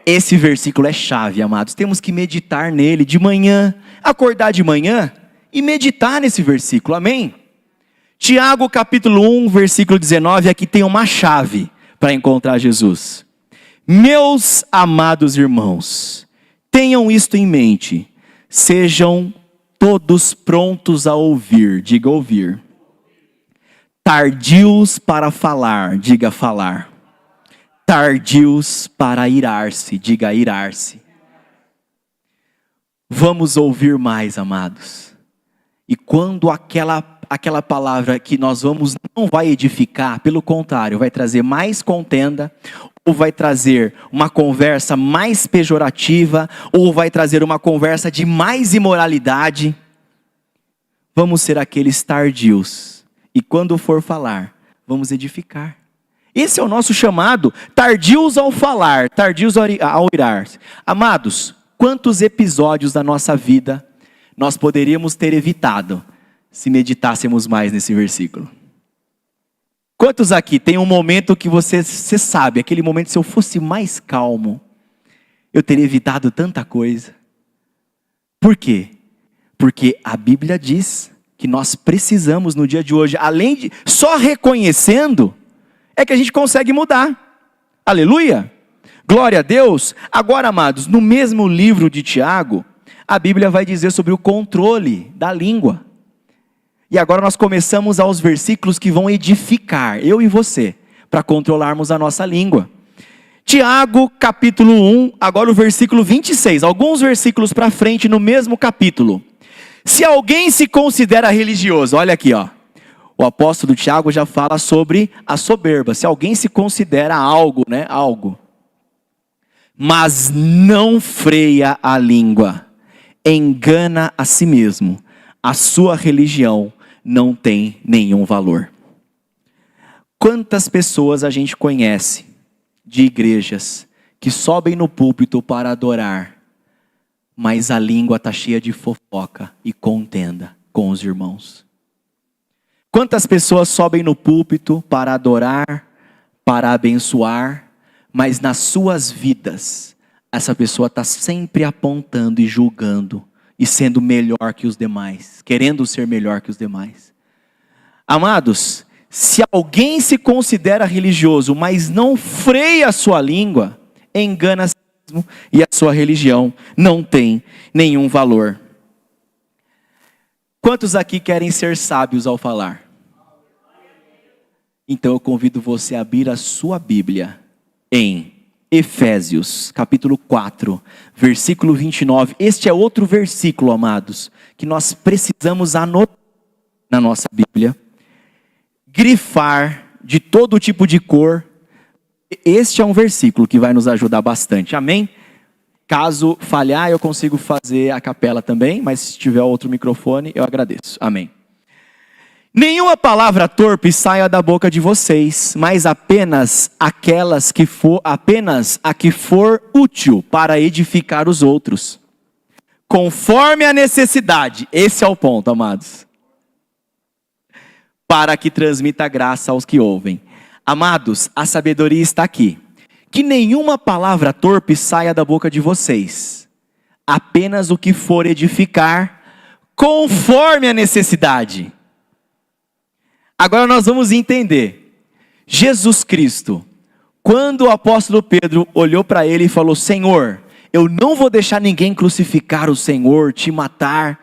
Esse versículo é chave, amados. Temos que meditar nele de manhã, acordar de manhã e meditar nesse versículo, amém? Tiago capítulo 1, versículo 19, aqui tem uma chave para encontrar Jesus. Meus amados irmãos, tenham isto em mente, sejam todos prontos a ouvir, diga ouvir. Tardios para falar, diga falar. Tardios para irar-se, diga irar-se. Vamos ouvir mais, amados. E quando aquela palavra que nós vamos não vai edificar, pelo contrário, vai trazer mais contenda, ou vai trazer uma conversa mais pejorativa, ou vai trazer uma conversa de mais imoralidade, vamos ser aqueles tardios. E quando for falar, vamos edificar. Esse é o nosso chamado, tardios ao falar, tardios ao irar. Amados, quantos episódios da nossa vida nós poderíamos ter evitado se meditássemos mais nesse versículo? Quantos aqui tem um momento que você sabe, aquele momento, se eu fosse mais calmo, eu teria evitado tanta coisa? Por quê? Porque a Bíblia diz que nós precisamos no dia de hoje, além de só reconhecendo, é que a gente consegue mudar. Aleluia! Glória a Deus! Agora, amados, no mesmo livro de Tiago, a Bíblia vai dizer sobre o controle da língua. E agora nós começamos aos versículos que vão edificar, eu e você, para controlarmos a nossa língua. Tiago, capítulo 1, agora o versículo 26, alguns versículos para frente no mesmo capítulo. Se alguém se considera religioso, olha aqui, ó. O apóstolo Tiago já fala sobre a soberba. Se alguém se considera algo, mas não freia a língua, engana a si mesmo, a sua religião não tem nenhum valor. Quantas pessoas a gente conhece de igrejas que sobem no púlpito para adorar, mas a língua está cheia de fofoca e contenda com os irmãos? Quantas pessoas sobem no púlpito para adorar, para abençoar, mas nas suas vidas, essa pessoa está sempre apontando e julgando, e sendo melhor que os demais, querendo ser melhor que os demais. Amados, se alguém se considera religioso, mas não freia a sua língua, engana a si mesmo, e a sua religião não tem nenhum valor. Quantos aqui querem ser sábios ao falar? Então eu convido você a abrir a sua Bíblia em Efésios, capítulo 4, versículo 29. Este é outro versículo, amados, que nós precisamos anotar na nossa Bíblia, grifar de todo tipo de cor. Este é um versículo que vai nos ajudar bastante, amém? Caso falhar, eu consigo fazer a capela também, mas se tiver outro microfone, eu agradeço, amém. Nenhuma palavra torpe saia da boca de vocês, mas apenas a que for útil para edificar os outros, conforme a necessidade. Esse é o ponto, amados. Para que transmita graça aos que ouvem. Amados, a sabedoria está aqui. Que nenhuma palavra torpe saia da boca de vocês, apenas o que for edificar, conforme a necessidade. Agora nós vamos entender. Jesus Cristo, quando o apóstolo Pedro olhou para ele e falou: Senhor, eu não vou deixar ninguém crucificar o Senhor, te matar.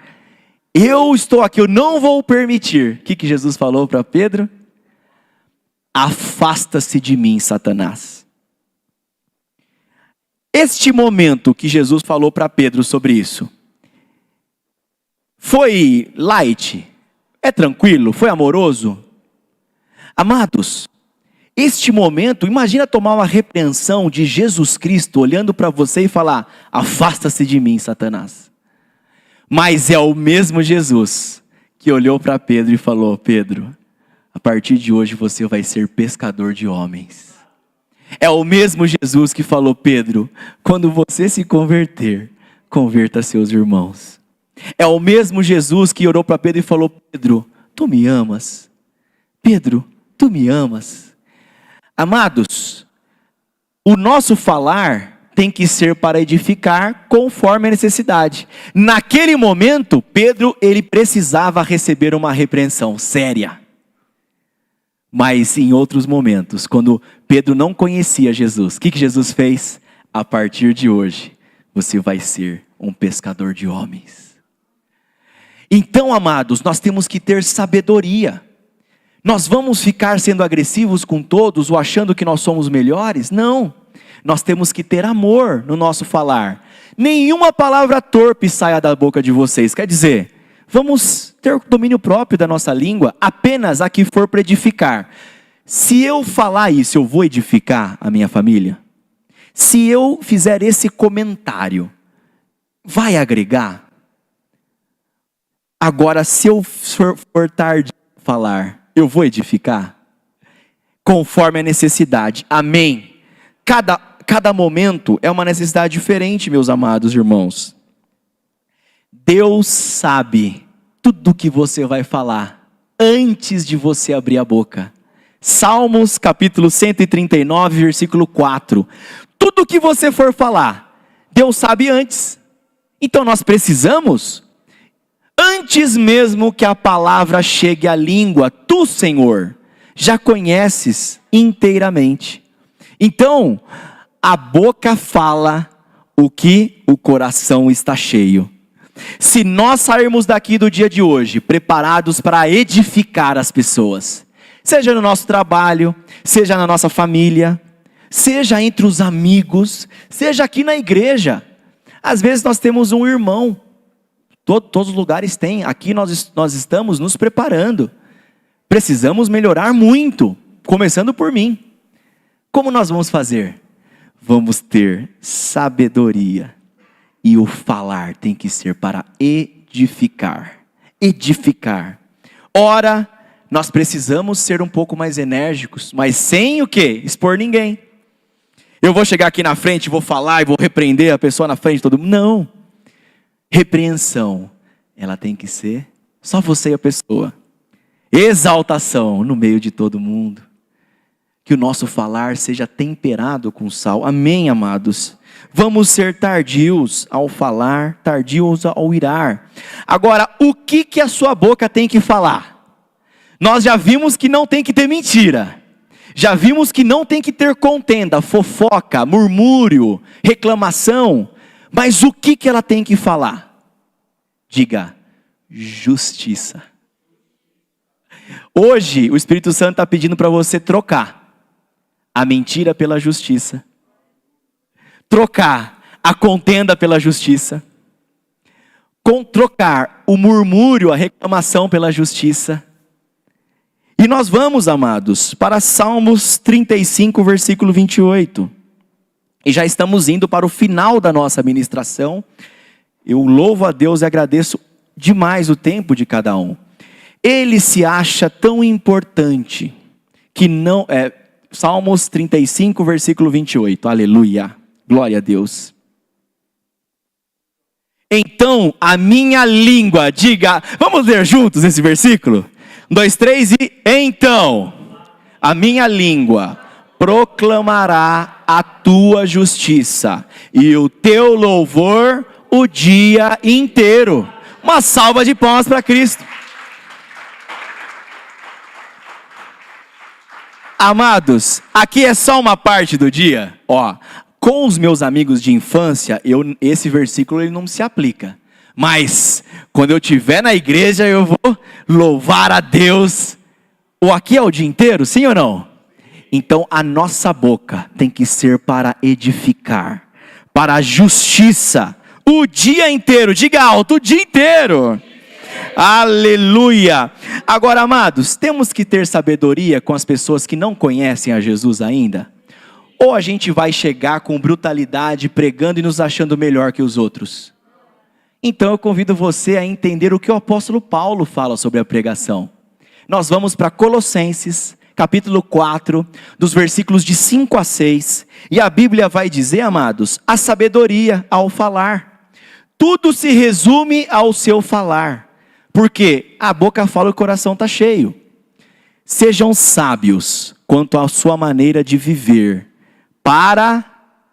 Eu estou aqui, eu não vou permitir. O que Jesus falou para Pedro? Afasta-se de mim, Satanás. Este momento que Jesus falou para Pedro sobre isso, foi light? É tranquilo? Foi amoroso? Amados, Este momento, imagina tomar uma repreensão de Jesus Cristo olhando para você e falar: afasta-se de mim, Satanás. Mas é o mesmo Jesus que olhou para Pedro e falou: Pedro, a partir de hoje você vai ser pescador de homens. É o mesmo Jesus que falou: Pedro, quando você se converter, converta seus irmãos. É o mesmo Jesus que orou para Pedro e falou: Pedro, tu me amas? Pedro, tu me amas? Amados, o nosso falar tem que ser para edificar conforme a necessidade. Naquele momento, Pedro, ele precisava receber uma repreensão séria. Mas em outros momentos, quando Pedro não conhecia Jesus, o que Jesus fez? A partir de hoje, você vai ser um pescador de homens. Então, amados, nós temos que ter sabedoria. Nós vamos ficar sendo agressivos com todos ou achando que nós somos melhores? Não. Nós temos que ter amor no nosso falar. Nenhuma palavra torpe saia da boca de vocês. Quer dizer, vamos ter domínio próprio da nossa língua, apenas a que for para edificar. Se eu falar isso, eu vou edificar a minha família? Se eu fizer esse comentário, vai agregar? Agora, se eu for tarde a falar, eu vou edificar? Conforme a necessidade. Amém. Cada momento é uma necessidade diferente, meus amados irmãos. Deus sabe tudo o que você vai falar antes de você abrir a boca. Salmos capítulo 139, versículo 4. Tudo o que você for falar, Deus sabe antes. Então nós precisamos, antes mesmo que a palavra chegue à língua, tu, Senhor, já conheces inteiramente. Então, a boca fala o que o coração está cheio. Se nós sairmos daqui do dia de hoje preparados para edificar as pessoas, seja no nosso trabalho, seja na nossa família, seja entre os amigos, seja aqui na igreja. Às vezes nós temos um irmão, todos os lugares têm, aqui nós estamos nos preparando. Precisamos melhorar muito, começando por mim. Como nós vamos fazer? Vamos ter sabedoria. E o falar tem que ser para edificar. Edificar. Ora, nós precisamos ser um pouco mais enérgicos, mas sem o quê? Expor ninguém. Eu vou chegar aqui na frente, vou falar e vou repreender a pessoa na frente de todo mundo. Não. Repreensão, ela tem que ser só você e a pessoa. Exaltação no meio de todo mundo. Que o nosso falar seja temperado com sal. Amém, amados? Vamos ser tardios ao falar, tardios ao irar. Agora, o que a sua boca tem que falar? Nós já vimos que não tem que ter mentira. Já vimos que não tem que ter contenda, fofoca, murmúrio, reclamação. Mas o que ela tem que falar? Diga, justiça. Hoje, o Espírito Santo está pedindo para você trocar a mentira pela justiça. Trocar a contenda pela justiça. Trocar o murmúrio, a reclamação pela justiça. E nós vamos, amados, para Salmos 35, versículo 28. E já estamos indo para o final da nossa ministração. Eu louvo a Deus e agradeço demais o tempo de cada um. Ele se acha tão importante que não... Salmos 35, versículo 28. Aleluia. Glória a Deus. Então, a minha língua, diga... Vamos ler juntos esse versículo? 1, 2, 3 e... Então, a minha língua proclamará a tua justiça e o teu louvor o dia inteiro. Uma salva de palmas para Cristo. Amados, aqui é só uma parte do dia. Com os meus amigos de infância, esse versículo ele não se aplica. Mas, quando eu estiver na igreja, eu vou louvar a Deus. Aqui é o dia inteiro, sim ou não? Então, a nossa boca tem que ser para edificar, para a justiça. O dia inteiro, diga alto, o dia inteiro. Aleluia! Agora, amados, temos que ter sabedoria com as pessoas que não conhecem a Jesus ainda? Ou a gente vai chegar com brutalidade, pregando e nos achando melhor que os outros? Então eu convido você a entender o que o apóstolo Paulo fala sobre a pregação. Nós vamos para Colossenses, capítulo 4, dos versículos de 5 a 6. E a Bíblia vai dizer, amados, a sabedoria ao falar. Tudo se resume ao seu falar. Porque a boca fala e o coração está cheio. Sejam sábios quanto à sua maneira de viver, para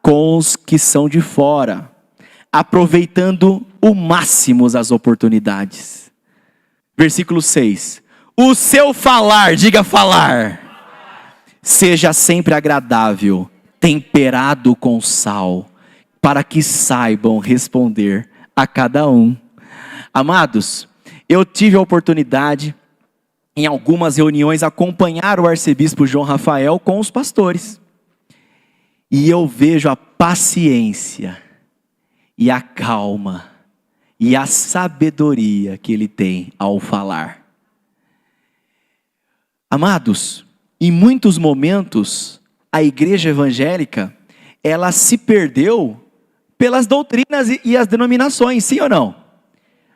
com os que são de fora, aproveitando o máximo as oportunidades. Versículo 6. O seu falar, diga falar, seja sempre agradável, temperado com sal, para que saibam responder a cada um. Amados, eu tive a oportunidade, em algumas reuniões, acompanhar o arcebispo João Rafael com os pastores. E eu vejo a paciência, e a calma, e a sabedoria que ele tem ao falar. Amados, em muitos momentos, a igreja evangélica, ela se perdeu pelas doutrinas e as denominações, sim ou não?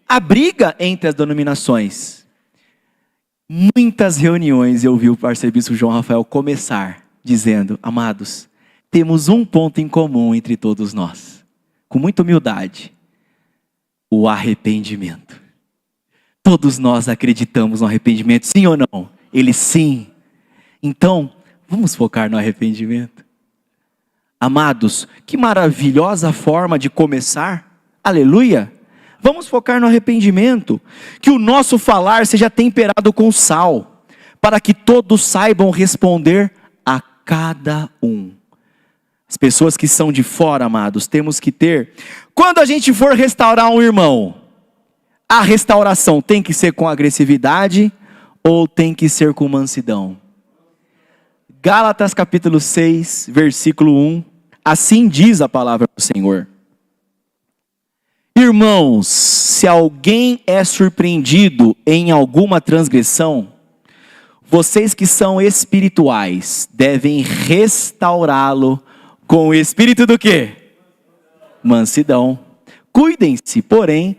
A briga entre as denominações. Muitas reuniões eu vi o arcebispo João Rafael começar dizendo: amados, temos um ponto em comum entre todos nós, com muita humildade: o arrependimento. Todos nós acreditamos no arrependimento, sim ou não? Ele sim. Então, vamos focar no arrependimento. Amados, que maravilhosa forma de começar. Aleluia. Vamos focar no arrependimento. Que o nosso falar seja temperado com sal, para que todos saibam responder a cada um. As pessoas que são de fora, amados, temos que ter. Quando a gente for restaurar um irmão, a restauração tem que ser com agressividade ou tem que ser com mansidão? Gálatas capítulo 6, versículo 1. Assim diz a palavra do Senhor: irmãos, se alguém é surpreendido em alguma transgressão, vocês que são espirituais devem restaurá-lo com o espírito do quê? Mansidão. Cuidem-se, porém,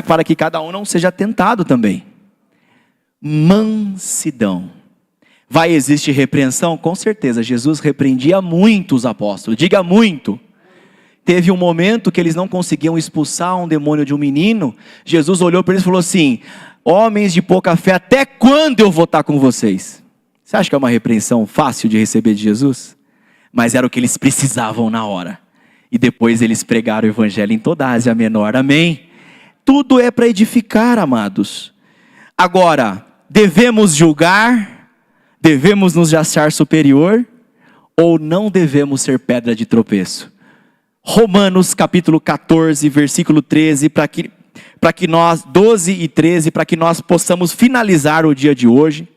para que cada um não seja tentado também. Mansidão. Vai existir repreensão? Com certeza. Jesus repreendia muito os apóstolos. Diga muito. Teve um momento que eles não conseguiam expulsar um demônio de um menino. Jesus olhou para eles e falou assim: homens de pouca fé, até quando eu vou estar com vocês? Você acha que é uma repreensão fácil de receber de Jesus? Mas era o que eles precisavam na hora. E depois eles pregaram o evangelho em toda a Ásia Menor. Amém? Tudo é para edificar, amados. Agora, devemos julgar? Devemos nos achar superior? Ou não devemos ser pedra de tropeço? Romanos capítulo 14, versículo 13, para que nós, 12 e 13, para que nós possamos finalizar o dia de hoje.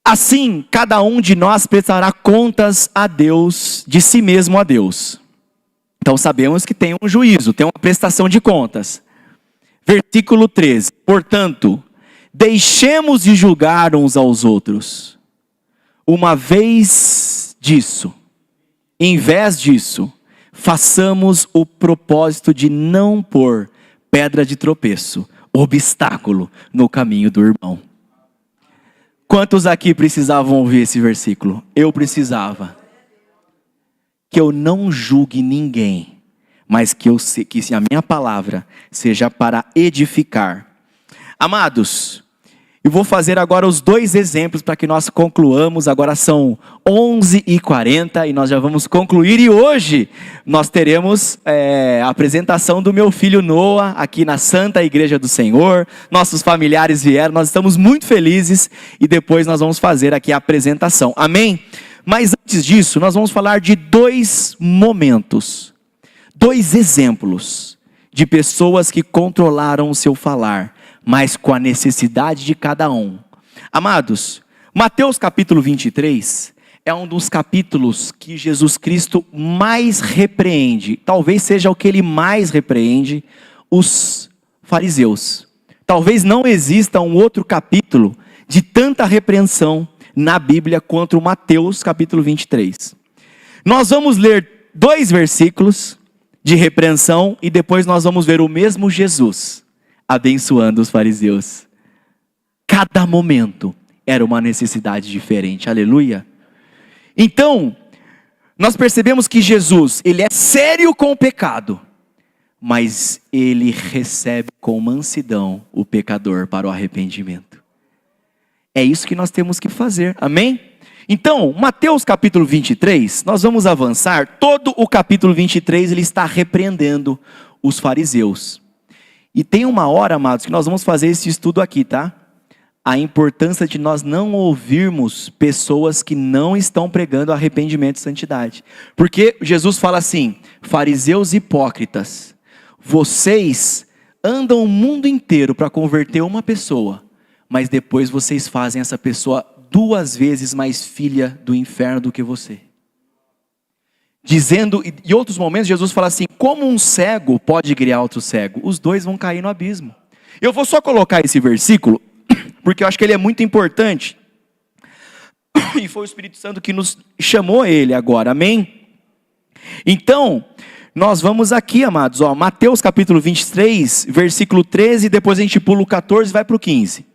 Assim, cada um de nós prestará contas a Deus, de si mesmo a Deus. Então sabemos que tem um juízo, tem uma prestação de contas. Versículo 13, portanto, deixemos de julgar uns aos outros. Em vez disso, façamos o propósito de não pôr pedra de tropeço, obstáculo no caminho do irmão. Quantos aqui precisavam ouvir esse versículo? Eu precisava. Que eu não julgue ninguém, mas que a minha palavra seja para edificar. Amados, eu vou fazer agora os 2 exemplos para que nós concluamos. Agora são 11h40 e nós já vamos concluir. E hoje nós teremos a apresentação do meu filho Noah aqui na Santa Igreja do Senhor. Nossos familiares vieram, nós estamos muito felizes e depois nós vamos fazer aqui a apresentação. Amém? Mas antes disso, nós vamos falar de 2 momentos, 2 exemplos de pessoas que controlaram o seu falar, mas com a necessidade de cada um. Amados, Mateus capítulo 23 é um dos capítulos que Jesus Cristo mais repreende, talvez seja o que ele mais repreende, os fariseus. Talvez não exista um outro capítulo de tanta repreensão na Bíblia quanto o Mateus capítulo 23. Nós vamos ler 2 versículos de repreensão e depois nós vamos ver o mesmo Jesus abençoando os fariseus. Cada momento era uma necessidade diferente, aleluia. Então, nós percebemos que Jesus, ele é sério com o pecado, mas ele recebe com mansidão o pecador para o arrependimento. É isso que nós temos que fazer, amém? Então, Mateus capítulo 23, nós vamos avançar. Todo o capítulo 23, ele está repreendendo os fariseus. E tem uma hora, amados, que nós vamos fazer esse estudo aqui, tá? A importância de nós não ouvirmos pessoas que não estão pregando arrependimento e santidade. Porque Jesus fala assim: fariseus hipócritas, vocês andam o mundo inteiro para converter uma pessoa, mas depois vocês fazem essa pessoa 2 vezes mais filha do inferno do que você. Dizendo, em outros momentos, Jesus fala assim: como um cego pode guiar outro cego? Os 2 vão cair no abismo. Eu vou só colocar esse versículo, porque eu acho que ele é muito importante. E foi o Espírito Santo que nos chamou ele agora, amém? Então, nós vamos aqui, amados, Mateus capítulo 23, versículo 13, depois a gente pula o 14 e vai para o 15.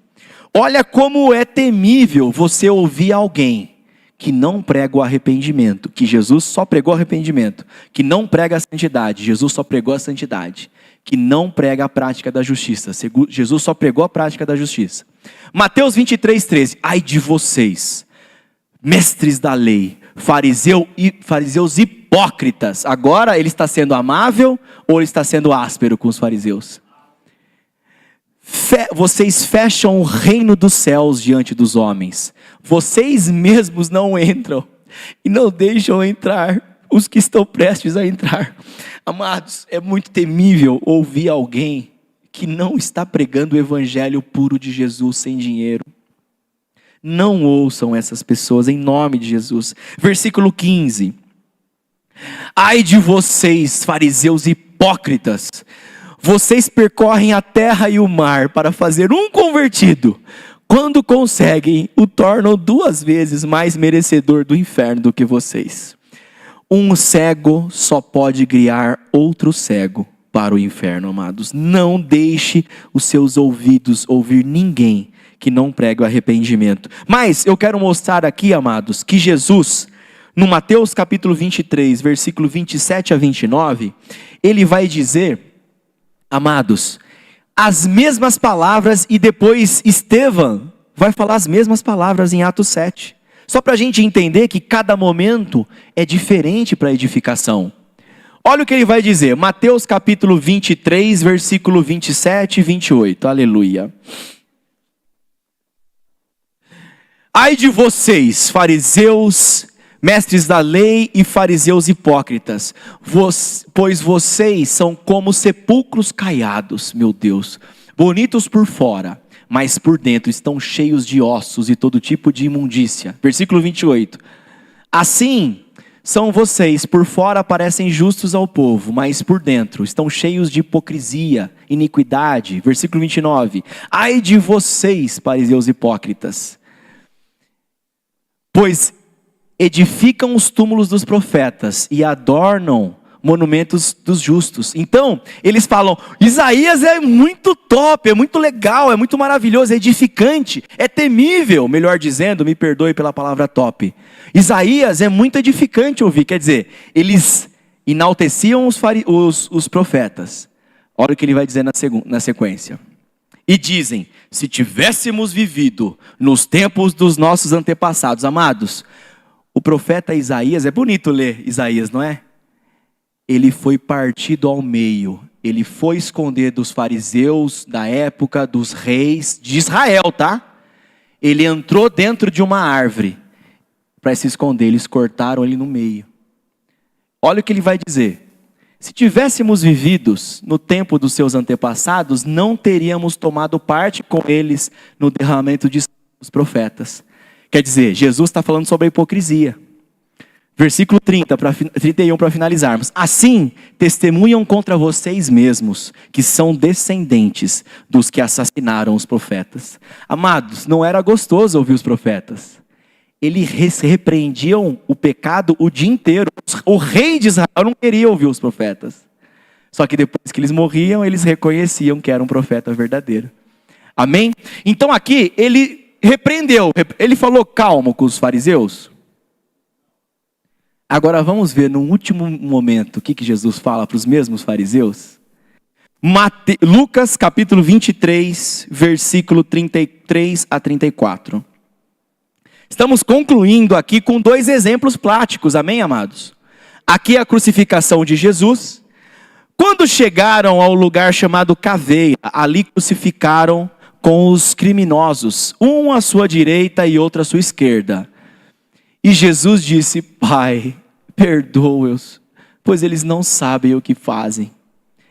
Olha como é temível você ouvir alguém que não prega o arrependimento, que Jesus só pregou arrependimento, que não prega a santidade, Jesus só pregou a santidade, que não prega a prática da justiça, Jesus só pregou a prática da justiça. Mateus 23, 13, ai de vocês, mestres da lei, fariseus hipócritas. Agora ele está sendo amável ou ele está sendo áspero com os fariseus? Vocês fecham o reino dos céus diante dos homens. Vocês mesmos não entram e não deixam entrar os que estão prestes a entrar. Amados, é muito temível ouvir alguém que não está pregando o evangelho puro de Jesus sem dinheiro. Não ouçam essas pessoas em nome de Jesus. Versículo 15. Ai de vocês, fariseus hipócritas, vocês percorrem a terra e o mar para fazer um convertido. Quando conseguem, o tornam 2 vezes mais merecedor do inferno do que vocês. Um cego só pode guiar outro cego para o inferno, amados. Não deixe os seus ouvidos ouvir ninguém que não pregue o arrependimento. Mas eu quero mostrar aqui, amados, que Jesus, no Mateus capítulo 23, versículo 27 a 29, ele vai dizer, amados, as mesmas palavras, e depois Estevão vai falar as mesmas palavras em Atos 7. Só para a gente entender que cada momento é diferente para a edificação. Olha o que ele vai dizer, Mateus capítulo 23, versículo 27 e 28, aleluia. Ai de vocês, fariseus, mestres da lei e fariseus hipócritas, pois vocês são como sepulcros caiados, meu Deus, bonitos por fora, mas por dentro estão cheios de ossos e todo tipo de imundícia. Versículo 28. Assim são vocês, por fora parecem justos ao povo, mas por dentro estão cheios de hipocrisia, iniquidade. Versículo 29. Ai de vocês, fariseus hipócritas, pois edificam os túmulos dos profetas e adornam monumentos dos justos. Então, eles falam, Isaías é muito top, é muito legal, é muito maravilhoso, é edificante, é temível, melhor dizendo, me perdoe pela palavra top. Isaías é muito edificante ouvir, quer dizer, eles enalteciam os profetas. Olha o que ele vai dizer na sequência. E dizem, se tivéssemos vivido nos tempos dos nossos antepassados, amados, o profeta Isaías, é bonito ler Isaías, não é? Ele foi partido ao meio, ele foi esconder dos fariseus da época, dos reis de Israel, tá? Ele entrou dentro de uma árvore para se esconder, eles cortaram ele no meio. Olha o que ele vai dizer. Se tivéssemos vividos no tempo dos seus antepassados, não teríamos tomado parte com eles no derramamento de sangue dos profetas. Quer dizer, Jesus está falando sobre a hipocrisia. Versículo 31 para finalizarmos. Assim, testemunham contra vocês mesmos, que são descendentes dos que assassinaram os profetas. Amados, não era gostoso ouvir os profetas. Eles repreendiam o pecado o dia inteiro. O rei de Israel não queria ouvir os profetas. Só que depois que eles morriam, eles reconheciam que era um profeta verdadeiro. Amém? Então aqui, ele repreendeu. Ele falou calmo com os fariseus. Agora vamos ver no último momento o que Jesus fala para os mesmos fariseus. Lucas capítulo 23, versículo 33 a 34. Estamos concluindo aqui com 2 exemplos práticos, amém, amados? Aqui a crucificação de Jesus. Quando chegaram ao lugar chamado Caveira, ali crucificaram com os criminosos, um à sua direita e outro à sua esquerda. E Jesus disse: Pai, perdoa-os, pois eles não sabem o que fazem.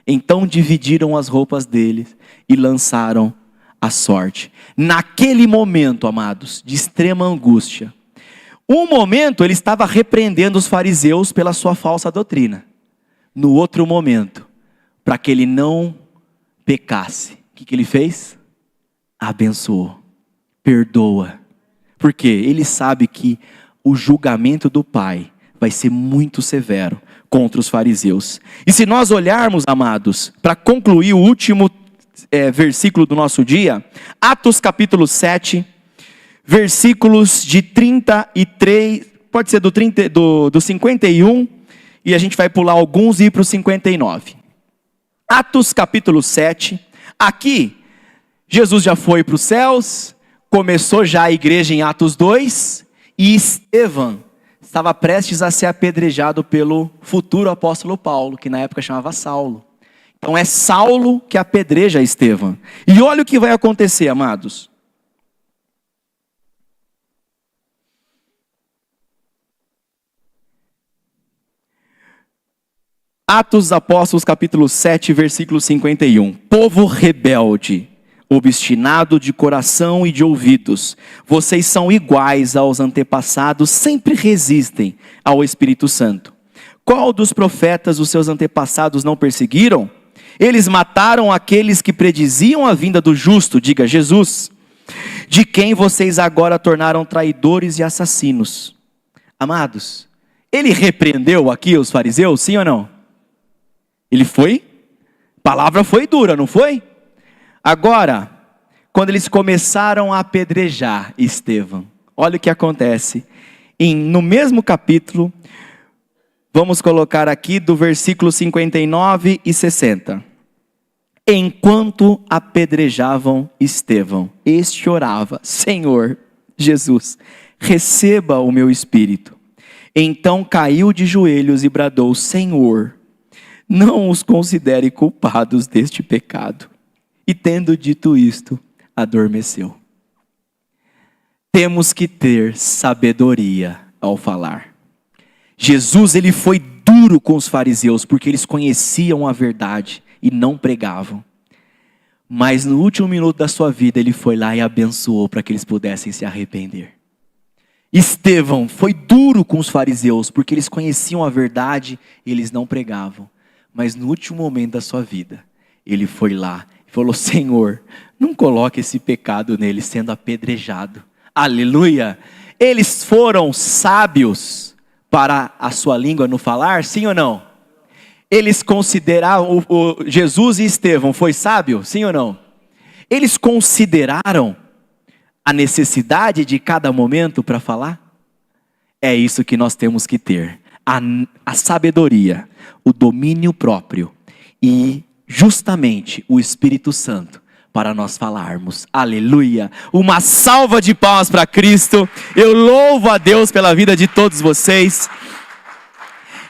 Então dividiram as roupas deles e lançaram a sorte. Naquele momento, amados, de extrema angústia, um momento ele estava repreendendo os fariseus pela sua falsa doutrina. No outro momento, para que ele não pecasse, o que ele fez? Abençoou, perdoa. Porque ele sabe que o julgamento do Pai vai ser muito severo contra os fariseus. E se nós olharmos, amados, para concluir o último versículo do nosso dia, Atos capítulo 7, versículos de 33, pode ser do 51, e a gente vai pular alguns e ir para o 59. Atos capítulo 7, aqui, Jesus já foi para os céus, começou já a igreja em Atos 2, e Estevão estava prestes a ser apedrejado pelo futuro apóstolo Paulo, que na época chamava Saulo. Então é Saulo que apedreja Estevão. E olha o que vai acontecer, amados. Atos dos Apóstolos, capítulo 7, versículo 51. Povo rebelde, obstinado de coração e de ouvidos, vocês são iguais aos antepassados, sempre resistem ao Espírito Santo. Qual dos profetas os seus antepassados não perseguiram? Eles mataram aqueles que prediziam a vinda do justo, diga Jesus, de quem vocês agora tornaram traidores e assassinos. Amados, ele repreendeu aqui os fariseus, sim ou não? Ele foi? A palavra foi dura, não foi? Agora, quando eles começaram a apedrejar Estevão, olha o que acontece. No mesmo capítulo, vamos colocar aqui do versículo 59 e 60. Enquanto apedrejavam Estevão, este orava: Senhor Jesus, receba o meu espírito. Então caiu de joelhos e bradou: Senhor, não os considere culpados deste pecado. E tendo dito isto, adormeceu. Temos que ter sabedoria ao falar. Jesus, ele foi duro com os fariseus, porque eles conheciam a verdade e não pregavam. Mas no último minuto da sua vida, ele foi lá e abençoou para que eles pudessem se arrepender. Estevão foi duro com os fariseus, porque eles conheciam a verdade e eles não pregavam. Mas no último momento da sua vida, ele foi lá e falou: Senhor, não coloque esse pecado nele sendo apedrejado. Aleluia! Eles foram sábios para a sua língua no falar, sim ou não? Eles consideraram, Jesus e Estevão foi sábio, sim ou não? Eles consideraram a necessidade de cada momento para falar? É isso que nós temos que ter. A sabedoria, o domínio próprio e justamente o Espírito Santo para nós falarmos. Aleluia! Uma salva de palmas para Cristo. Eu louvo a Deus pela vida de todos vocês.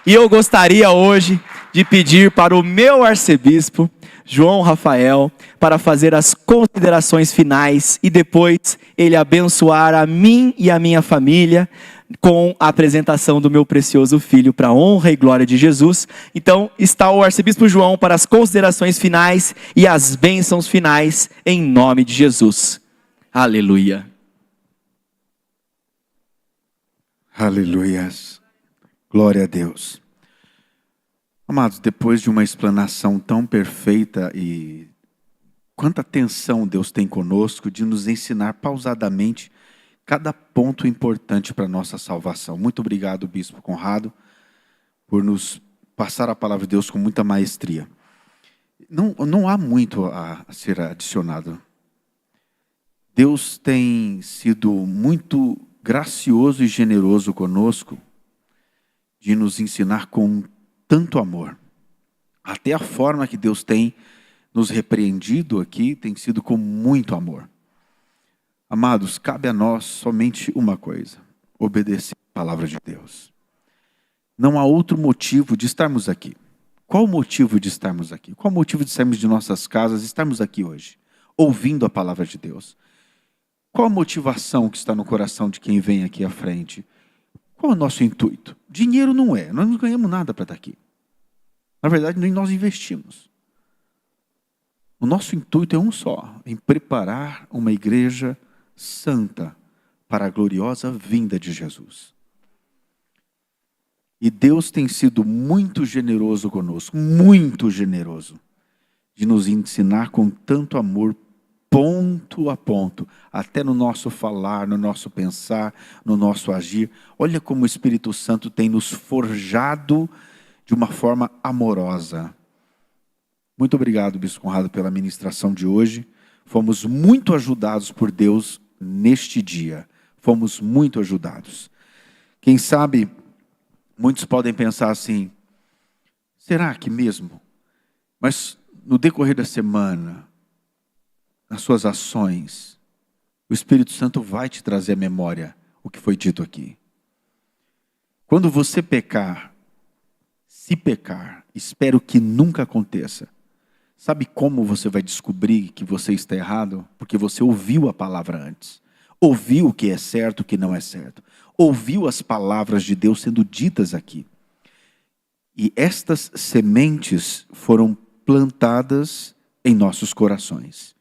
E eu gostaria hoje de pedir para o meu arcebispo, João Rafael, para fazer as considerações finais e depois ele abençoar a mim e a minha família com a apresentação do meu precioso filho, para a honra e glória de Jesus. Então está o arcebispo João para as considerações finais e as bênçãos finais em nome de Jesus. Aleluia. Aleluias. Glória a Deus. Amados, depois de uma explanação tão perfeita e quanta atenção Deus tem conosco de nos ensinar pausadamente cada ponto importante para a nossa salvação. Muito obrigado, Bispo Conrado, por nos passar a palavra de Deus com muita maestria. Não há muito a ser adicionado. Deus tem sido muito gracioso e generoso conosco de nos ensinar com tanto amor. Até a forma que Deus tem nos repreendido aqui tem sido com muito amor. Amados, cabe a nós somente uma coisa: obedecer a palavra de Deus. Não há outro motivo de estarmos aqui. Qual o motivo de estarmos aqui? Qual o motivo de sairmos de nossas casas e estarmos aqui hoje, ouvindo a palavra de Deus? Qual a motivação que está no coração de quem vem aqui à frente? Qual é o nosso intuito? Dinheiro não é, nós não ganhamos nada para estar aqui. Na verdade, nem nós investimos. O nosso intuito é um só, em preparar uma igreja santa para a gloriosa vinda de Jesus. E Deus tem sido muito generoso conosco, muito generoso, de nos ensinar com tanto amor, ponto a ponto, até no nosso falar, no nosso pensar, no nosso agir. Olha como o Espírito Santo tem nos forjado de uma forma amorosa. Muito obrigado, Bispo Conrado, pela ministração de hoje. Fomos muito ajudados por Deus neste dia. Fomos muito ajudados. Quem sabe, muitos podem pensar assim: será que mesmo? Mas no decorrer da semana, nas suas ações, o Espírito Santo vai te trazer à memória o que foi dito aqui. Quando você pecar, se pecar, espero que nunca aconteça. Sabe como você vai descobrir que você está errado? Porque você ouviu a palavra antes. Ouviu o que é certo, o que não é certo. Ouviu as palavras de Deus sendo ditas aqui. E estas sementes foram plantadas em nossos corações.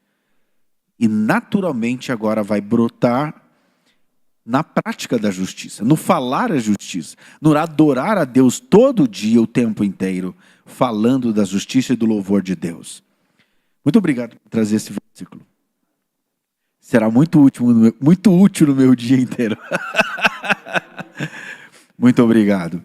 E naturalmente agora vai brotar na prática da justiça, no falar a justiça, no adorar a Deus todo dia, o tempo inteiro, falando da justiça e do louvor de Deus. Muito obrigado por trazer esse versículo. Será muito útil no meu dia inteiro. Muito obrigado.